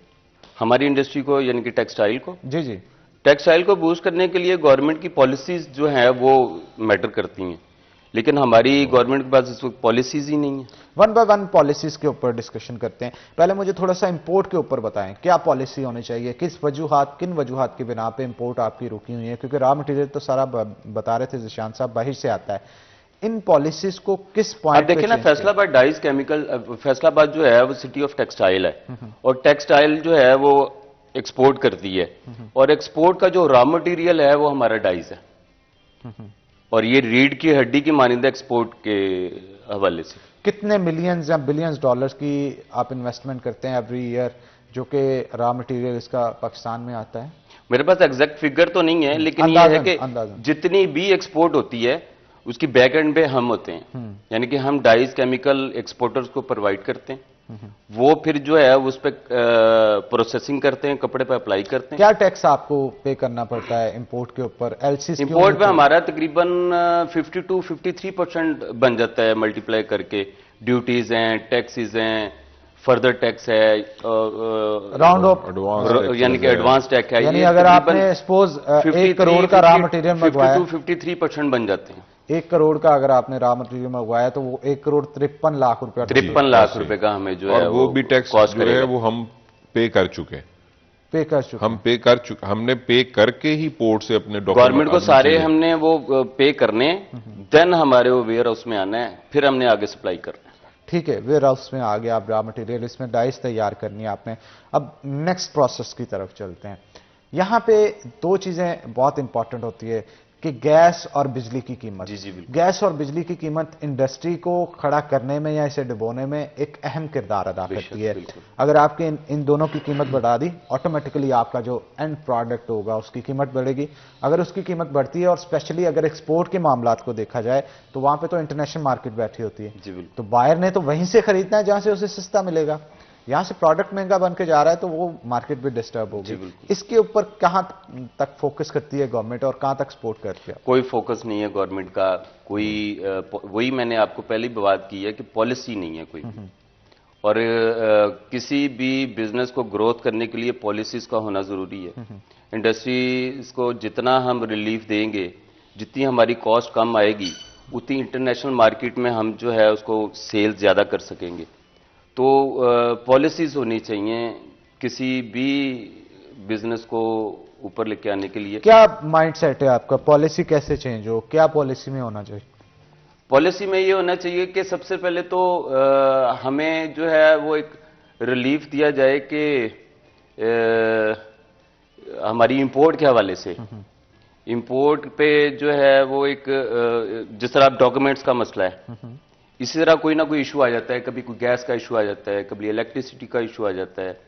हमारी इंडस्ट्री को, यानी कि टेक्सटाइल को, जी जी, टेक्सटाइल को बूस्ट करने के लिए गवर्नमेंट की पॉलिसीज जो है वो मैटर करती हैं, लेकिन हमारी गवर्नमेंट के पास इस वक्त पॉलिसीज ही नहीं है। वन बाय वन पॉलिसीज के ऊपर डिस्कशन करते हैं। पहले मुझे थोड़ा सा इंपोर्ट के ऊपर बताएं, क्या पॉलिसी होनी चाहिए, किन वजूहात की बिना पे इंपोर्ट आपकी रुकी हुई है, क्योंकि रॉ मटेरियल तो सारा बता रहे थे जिशान साहब बाहर से आता है। इन पॉलिसीज को किस पॉइंट पे देखिए ना, फैसलाबाद डाइज केमिकल, फैसलाबाद जो है वो सिटी ऑफ टेक्सटाइल है, और टेक्सटाइल जो है वो एक्सपोर्ट करती है, और एक्सपोर्ट का जो रॉ मटेरियल है वो हमारा डाइज है, और ये रीढ़ की हड्डी की मानिंदा एक्सपोर्ट के हवाले से। कितने मिलियंस या बिलियंस डॉलर्स की आप इन्वेस्टमेंट करते हैं एवरी ईयर, जो कि रॉ मटेरियल इसका पाकिस्तान में आता है? मेरे पास एग्जैक्ट फिगर तो नहीं है, लेकिन ये है कि जितनी भी एक्सपोर्ट होती है उसकी बैक एंड पे हम होते हैं, यानी कि हम डाइज केमिकल एक्सपोर्टर्स को प्रोवाइड करते हैं, वो फिर जो है उस पर प्रोसेसिंग करते हैं, कपड़े पे अप्लाई करते हैं। क्या टैक्स आपको पे करना पड़ता है इंपोर्ट के ऊपर? एलसीज इंपोर्ट पे हमारा तकरीबन 52-53% बन जाता है, मल्टीप्लाई करके। ड्यूटीज हैं, टैक्सेस हैं, फर्दर टैक्स है, राउंड ऑफ यानी कि एडवांस टैक्स है। यानी अगर आपने सपोज 1 करोड़ का रॉ मटेरियल मंगवाया, 52-53% बन जाते हैं। 1 करोड़ का अगर आपने रॉ मटेरियल मंगवाया तो वो 1 करोड़ 53 लाख रुपया, 53 लाख रुपए का हमें जो है, और वो भी टैक्स जो है वो हम पे कर चुके हैं, हमने पे करके ही पोर्ट से अपने गवर्नमेंट को सारे हमने वो पे करने, देन हमारे वो वेयर हाउस में आना है, फिर हमने आगे सप्लाई करना है। ठीक है, वेयर हाउस में आगे आप रॉ मटेरियल, इसमें डाइस तैयार करनी है आपने। अब नेक्स्ट प्रोसेस की तरफ चलते हैं। यहां पे 2 चीजें बहुत इंपॉर्टेंट होती है कि गैस और बिजली की कीमत। जी बिल्कुल। गैस और बिजली की कीमत इंडस्ट्री को खड़ा करने में या इसे डुबोने में एक अहम किरदार अदा करती है। अगर आपके इन दोनों की कीमत बढ़ा दी, ऑटोमेटिकली आपका जो एंड प्रोडक्ट होगा उसकी कीमत बढ़ेगी। अगर उसकी कीमत बढ़ती है, और स्पेशली अगर एक्सपोर्ट के मामलात को देखा जाए, तो वहां पे तो इंटरनेशनल मार्केट बैठी होती है। जी बिल्कुल। तो बायर ने तो वहीं से खरीदना है जहां से उसे सस्ता मिलेगा। यहां से प्रोडक्ट महंगा बन के जा रहा है तो वो मार्केट भी डिस्टर्ब होगी। इसके ऊपर कहां तक फोकस करती है गवर्नमेंट और कहां तक सपोर्ट करती है? कोई फोकस नहीं है गवर्नमेंट का, वही मैंने आपको पहले भी बात की है कि पॉलिसी नहीं है कोई। और किसी भी बिजनेस को ग्रोथ करने के लिए पॉलिसीज का होना जरूरी है। इंडस्ट्रीज को जितना हम रिलीफ देंगे, जितनी हमारी कॉस्ट कम आएगी, उतनी इंटरनेशनल मार्केट में हम जो है उसको सेल ज्यादा कर सकेंगे। तो पॉलिसीज होनी चाहिए किसी भी बिजनेस को ऊपर लेके आने के लिए। क्या माइंडसेट है आपका, पॉलिसी कैसे चेंज हो, क्या पॉलिसी में होना चाहिए? पॉलिसी में ये होना चाहिए कि सबसे पहले तो हमें जो है वो एक रिलीफ दिया जाए कि हमारी इंपोर्ट के हवाले से, इंपोर्ट पे जो है वो एक जिस तरह डॉक्यूमेंट्स का मसला है, इसी तरह कोई ना कोई इशू आ जाता है, कभी कोई गैस का इशू आ जाता है, कभी इलेक्ट्रिसिटी का इशू आ जाता है।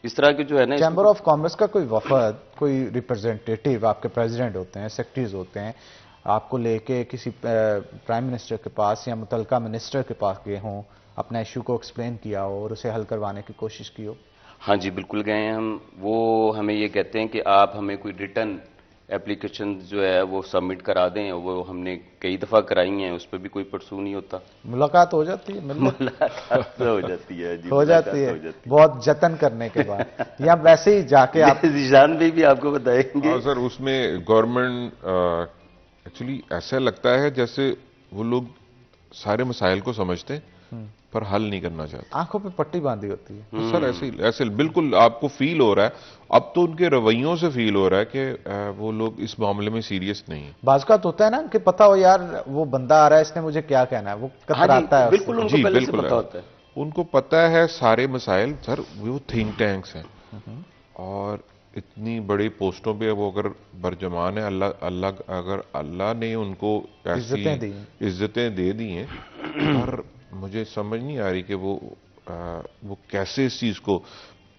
इस तरह के जो है ना, चैम्बर ऑफ कॉमर्स का कोई वफद, कोई रिप्रेजेंटेटिव, आपके प्रेसिडेंट होते हैं, सेक्रेटरीज होते हैं, आपको लेके किसी प्राइम मिनिस्टर के पास या मुतलका मिनिस्टर के पास गए हों, अपना इशू को एक्सप्लेन किया हो और उसे हल करवाने की कोशिश की हो? हाँ जी बिल्कुल गए हैं हम। वो हमें ये कहते हैं कि आप हमें कोई रिटर्न एप्लीकेशन जो है वो सबमिट करा दें। वो हमने कई दफा कराई हैं, उस पर भी कोई परसू नहीं होता। मुलाकात हो जाती है? मुलाकात हो जाती है जी, हो जाती है बहुत जतन करने के बाद, या वैसे ही जाके आप निशान भी आपको बताएंगे। हाँ सर, उसमें गवर्नमेंट एक्चुअली ऐसा लगता है जैसे वो लोग सारे मसाइल को समझते हैं पर हल नहीं करना चाहते, आंखों पे पट्टी बांधी होती है। तो सर ऐसे बिल्कुल आपको फील हो रहा है, अब तो उनके रवैयों से फील हो रहा है कि वो लोग इस मामले में सीरियस नहीं है। बाज़ होता है ना कि पता हो यार वो बंदा आ रहा है, इसने मुझे क्या कहना है, वो कतराता है। बिल्कुल उनको पहले से पता होता है, उनको पता है सारे मसाइल। सर वो थिंक टैंक्स हैं और इतनी बड़ी पोस्टों पे वो अगर बरजमान है, अगर अल्लाह ने उनको ऐसी इज्जतें दे दी हैं, और मुझे समझ नहीं आ रही कि वो कैसे इस चीज को,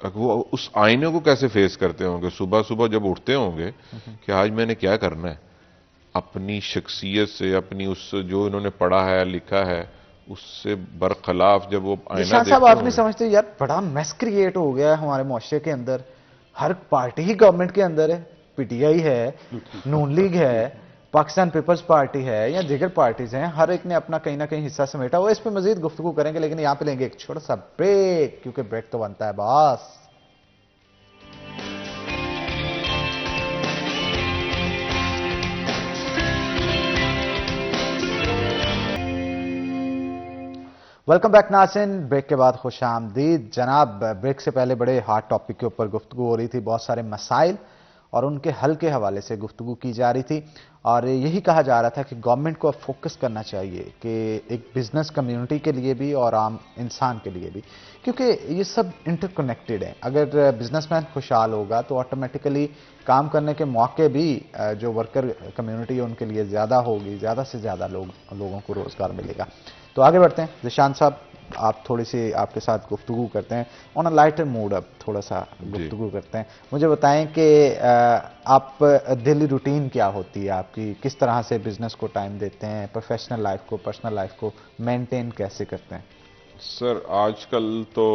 वो उस आईने को कैसे फेस करते होंगे। सुबह सुबह जब उठते होंगे कि आज मैंने क्या करना है, अपनी शख्सियत से, अपनी उस जो इन्होंने पढ़ा है लिखा है उससे बरखलाफ जब वो आईना निशान देखते साहब, आप नहीं होंगे। समझते यार बड़ा मैस क्रिएट हो गया है हमारे मुआशरे के अंदर। हर पार्टी ही गवर्नमेंट के अंदर है, पीटीआई है, नून लीग है, पाकिस्तान पीपल्स पार्टी है या दीगर पार्टीज हैं, हर एक ने अपना कहीं ना कहीं हिस्सा समेटा हुआ। इस पे मजीद गुफ्तगू करेंगे, लेकिन यहां पे लेंगे एक छोटा सा ब्रेक, क्योंकि ब्रेक तो बनता है बॉस। वेलकम बैक नाज़रीन, ब्रेक के बाद खुश आमदीद। जनाब, ब्रेक से पहले बड़े हार्ड टॉपिक के ऊपर गुफ्तगू हो रही थी, बहुत सारे मसाइल और उनके हल के हवाले से गुफ्तगू की जा रही थी, और यही कहा जा रहा था कि गवर्नमेंट को अब फोकस करना चाहिए कि एक बिजनेस कम्युनिटी के लिए भी और आम इंसान के लिए भी, क्योंकि ये सब इंटरकनेक्टेड है। अगर बिजनेसमैन खुशहाल होगा तो ऑटोमेटिकली काम करने के मौके भी जो वर्कर कम्युनिटी है उनके लिए ज़्यादा होगी, ज़्यादा से ज़्यादा लोगों को रोज़गार मिलेगा। तो आगे बढ़ते हैं। ज़िशान साहब, आप थोड़ी सी आपके साथ गुफ्तगू करते हैं ऑन अ लाइटर मूड। अब थोड़ा सा गुफ्तगू करते हैं। मुझे बताएं कि आप डेली रूटीन क्या होती है आपकी, किस तरह से बिजनेस को टाइम देते हैं, प्रोफेशनल लाइफ को, पर्सनल लाइफ को मेंटेन कैसे करते हैं? सर, आजकल तो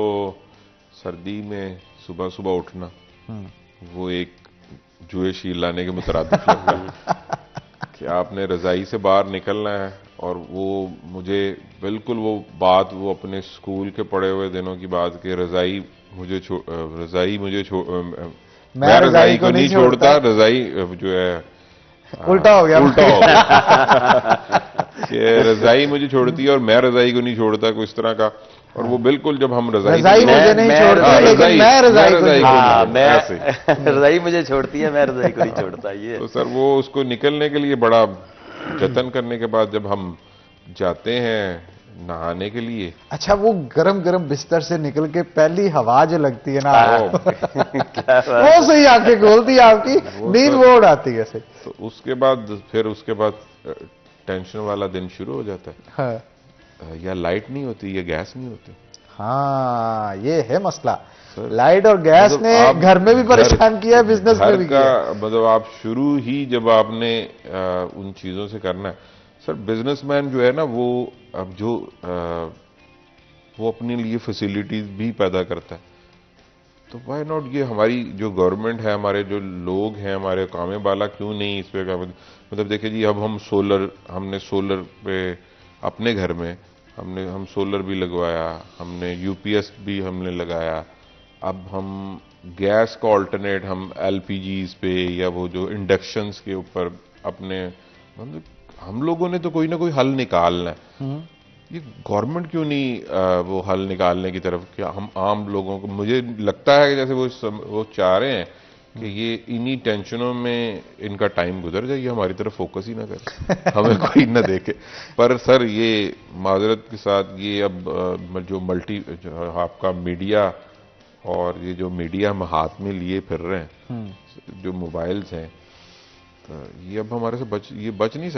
सर्दी में सुबह सुबह उठना वो एक जुए शील लाने के मुतरादिफ लगता है कि आपने रज़ाई से बाहर निकलना है। और वो मुझे बिल्कुल वो बात, वो अपने स्कूल के पढ़े हुए दिनों की बात कि रज़ाई मुझे मैं रज़ाई को नहीं छोड़ता, रज़ाई जो है उल्टा हो गया कि रज़ाई मुझे छोड़ती है और मैं रज़ाई को नहीं छोड़ता, कोई इस तरह का। और वो बिल्कुल जब हम रज़ाई मुझे नहीं छोड़ती, लेकिन मैं रज़ाई को रज़ाई मुझे छोड़ती है, मैं रज़ाई को नहीं छोड़ता। ये तो सर वो उसको निकलने के लिए बड़ा जतन करने के बाद जब हम जाते हैं नहाने के लिए, अच्छा, वो गरम गरम बिस्तर से निकल के पहली हवा जो लगती है ना, वो सही आंखें खोलती है आपकी, नींद वो उड़ाती है सही। तो उसके बाद टेंशन वाला दिन शुरू हो जाता है। हाँ। या लाइट नहीं होती या गैस नहीं होती। हाँ, ये है मसला। लाइट और गैस मतलब ने घर में भी परेशान किया है, बिजनेस में भी किया। मतलब आप शुरू ही जब आपने उन चीजों से करना है। सर, बिजनेसमैन जो है ना, वो अब जो वो अपने लिए फैसिलिटीज भी पैदा करता है। तो व्हाई नॉट, ये हमारी जो गवर्नमेंट है, हमारे जो लोग हैं, हमारे कामे बाला क्यों नहीं इस पे मतलब देखिए जी, अब हमने सोलर पे अपने घर में हम सोलर भी लगवाया, हमने यूपीएस भी हमने लगाया। अब हम गैस का ऑल्टरनेट हम एलपीजीज पे या वो जो इंडक्शंस के ऊपर अपने, मतलब हम लोगों ने तो कोई ना कोई हल निकालना है। ये गवर्नमेंट क्यों नहीं वो हल निकालने की तरफ, क्या हम आम लोगों को, मुझे लगता है कि जैसे वो चाह रहे हैं कि ये इन्हीं टेंशनों में इनका टाइम गुजर जाए, ये हमारी तरफ फोकस ही ना करे, हमें कोई ना देखे। पर सर, ये माजरत के साथ ये अब जो आपका मीडिया और ये जो मीडिया हम हाथ में लिए फिर रहे हैं, जो मोबाइल्स हैं, तो ये अब हमारे से बच नहीं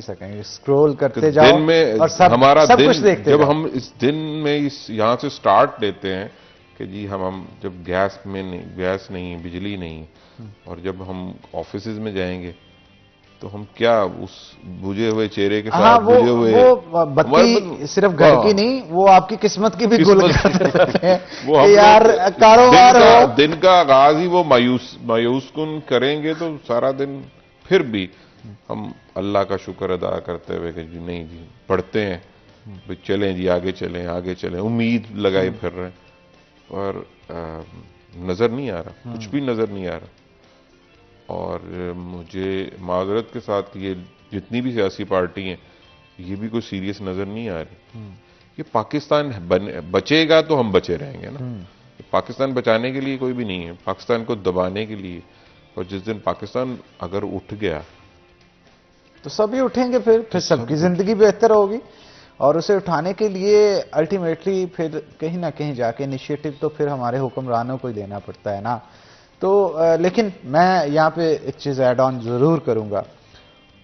सकेंगे। स्क्रॉल करते जाओ दिन में और हमारा दिन, जब हम इस दिन में यहाँ से स्टार्ट लेते हैं कि जी हम जब गैस नहीं, बिजली नहीं, और जब हम ऑफिसेज में जाएंगे तो हम क्या उस बुझे हुए चेहरे के साथ बुझे हुए, वो बत्ती सिर्फ घर की नहीं, वो आपकी किस्मत की भी गुल करते हैं वो यार कारोबार हो। दिन का आगाज ही वो मायूस कुन करेंगे, तो सारा दिन फिर भी हम अल्लाह का शुक्र अदा करते हुए कि जी नहीं जी, पढ़ते हैं, चलें जी, आगे चलें, उम्मीद लगाए फिर रहे हैं, और नजर नहीं आ रहा, कुछ भी नजर नहीं आ रहा। और मुझे माजरत के साथ कि ये जितनी भी सियासी पार्टी हैं, ये भी कोई सीरियस नजर नहीं आ रही। ये पाकिस्तान बचेगा तो हम बचे रहेंगे ना। पाकिस्तान बचाने के लिए कोई भी नहीं है, पाकिस्तान को दबाने के लिए। और जिस दिन पाकिस्तान अगर उठ गया तो सभी उठेंगे, फिर सबकी जिंदगी बेहतर होगी। और उसे उठाने के लिए अल्टीमेटली फिर कहीं ना कहीं जाके इनिशिएटिव तो फिर हमारे हुक्मरानों को ही देना पड़ता है ना। तो लेकिन मैं यहाँ पे एक चीज़ ऐड ऑन ज़रूर करूँगा,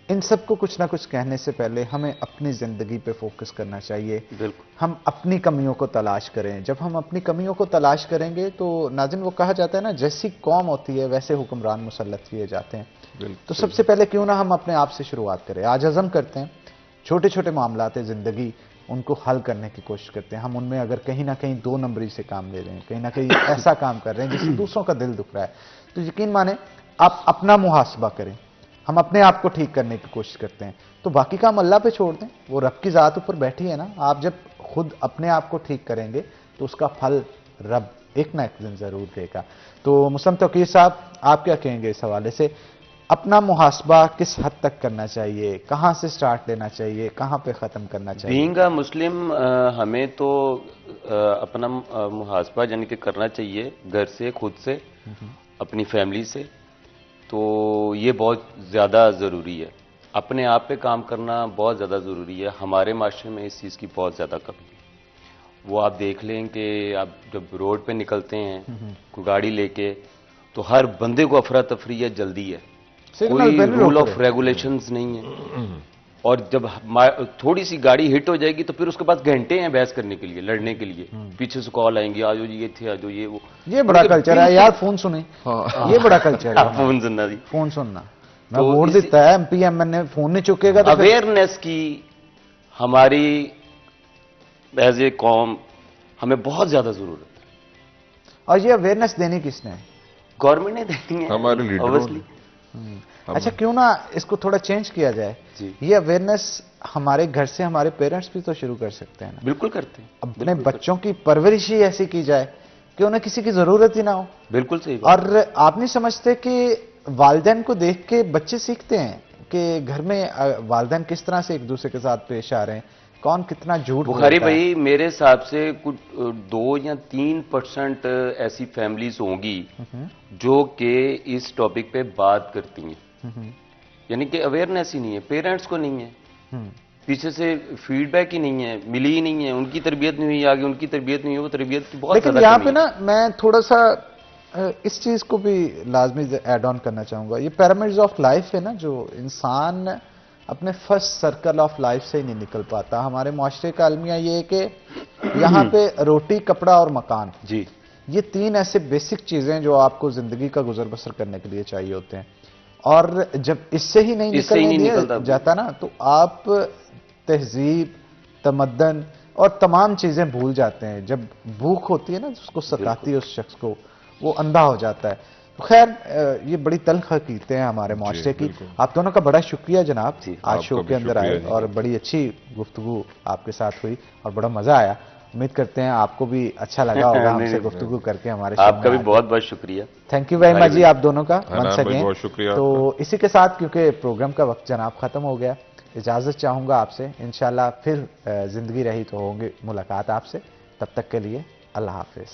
इन सबको कुछ ना कुछ कहने से पहले हमें अपनी ज़िंदगी पे फोकस करना चाहिए। बिल्कुल, हम अपनी कमियों को तलाश करें। जब हम अपनी कमियों को तलाश करेंगे तो नाज़िन, वो कहा जाता है ना, जैसी कौम होती है वैसे हुक्मरान मुसल्लत किए जाते हैं। तो सबसे पहले क्यों ना हम अपने आप से शुरुआत करें। आज अज़म करते हैं, छोटे छोटे मामलात ज़िंदगी उनको हल करने की कोशिश करते हैं। हम उनमें अगर कहीं ना कहीं 2 नंबरी से काम ले रहे हैं, कहीं ना कहीं ऐसा काम कर रहे हैं जिससे दूसरों का दिल दुख रहा है, तो यकीन माने आप अपना मुहासबा करें। हम अपने आप को ठीक करने की कोशिश करते हैं, तो बाकी काम अल्लाह पे छोड़ दें, वो रब की ज़ात ऊपर बैठी है ना। आप जब खुद अपने आप को ठीक करेंगे तो उसका फल रब एक ना एक दिन ज़रूर देगा। तो मुस्लिम तौकीर साहब, आप क्या कहेंगे इस हवाले से? अपना मुहासबा किस हद तक करना चाहिए, कहाँ से स्टार्ट लेना चाहिए, कहाँ पे ख़त्म करना चाहिए? बीइंग अ मुस्लिम हमें तो अपना मुहासबा यानी कि करना चाहिए घर से, खुद से, अपनी फैमिली से। तो ये बहुत ज़्यादा ज़रूरी है। अपने आप पे काम करना बहुत ज़्यादा ज़रूरी है। हमारे माशरे में इस चीज़ की बहुत ज़्यादा कमी है। वो आप देख लें कि आप जब रोड पे निकलते हैं कोई गाड़ी लेके, तो हर बंदे को अफरा तफरी है, जल्दी है, कोई रूल ऑफ रेगुलेशंस नहीं है। और जब थोड़ी सी गाड़ी हिट हो जाएगी तो फिर उसके पास घंटे हैं बहस करने के लिए, लड़ने के लिए। पीछे से कॉल आएंगे, आज ये थे, आज ये वो। ये बड़ा कल्चर है यार, फोन सुने। ये बड़ा कल्चर है, फोन सुनना जी, फोन सुनना। मैं वोट देता है एमपी एमएनए, फोन नहीं चुकेगा तो अवेयरनेस की हमारी एज ए कौम हमें बहुत ज्यादा जरूरत है। और ये अवेयरनेस देनी किसने है? गवर्नमेंट ने देनी है, हमारे लीडरों। अच्छा, क्यों ना इसको थोड़ा चेंज किया जाए? ये अवेयरनेस हमारे घर से हमारे पेरेंट्स भी तो शुरू कर सकते हैं ना। बिल्कुल करते हैं। अपने बच्चों की परवरिश ही ऐसी की जाए कि उन्हें किसी की जरूरत ही ना हो। बिल्कुल सही। और आप नहीं समझते कि वालिदैन को देख के बच्चे सीखते हैं कि घर में वालिदैन किस तरह से एक दूसरे के साथ पेश आ रहे हैं, कौन कितना झूठ बुखारी भाई, मेरे हिसाब से कुछ 2 या 3% ऐसी फैमिलीज होंगी जो कि इस टॉपिक पे बात करती हैं। यानी कि अवेयरनेस ही नहीं है, पेरेंट्स को नहीं है, पीछे से फीडबैक ही नहीं है, मिली ही नहीं है, उनकी तरबियत नहीं हुई, आगे उनकी तरबियत नहीं हुई, वो तरबियत की बहुत। लेकिन यहाँ पे ना मैं थोड़ा सा इस चीज को भी लाजमी ऐड ऑन करना चाहूंगा। ये पिरामिड्स ऑफ लाइफ है ना, जो इंसान अपने फर्स्ट सर्कल ऑफ लाइफ से ही नहीं निकल पाता। हमारे मुआशरे का अलमिया ये है कि यहाँ पे रोटी, कपड़ा और मकान जी, ये 3 ऐसे बेसिक चीजें जो आपको जिंदगी का गुजर बसर करने के लिए चाहिए होते हैं। और जब इससे ही नहीं निकलने जाता ना, तो आप तहजीब, तमद्दन और तमाम चीजें भूल जाते हैं। जब भूख होती है ना, उसको सताती है उस शख्स को, वो अंधा हो जाता है। तो खैर, ये बड़ी तल्ख हकीकतें हैं हमारे मुआशरे की। आप दोनों का बड़ा शुक्रिया जनाब, आज शो के अंदर आए और बड़ी अच्छी गुफ्तगू आपके साथ हुई और बड़ा मजा आया। उम्मीद करते हैं आपको भी अच्छा लगा होगा हमसे गुफ्तगू करके। हमारे आपका भी बहुत बहुत शुक्रिया। थैंक यू वेरी मच जी, आप दोनों का वंस अगेन। बहुत शुक्रिया। तो इसी के साथ, क्योंकि प्रोग्राम का वक्त जनाब खत्म हो गया, इजाजत चाहूंगा आपसे। इंशाल्लाह फिर जिंदगी रही तो होंगे मुलाकात आपसे। तब तक के लिए अल्लाह हाफिज।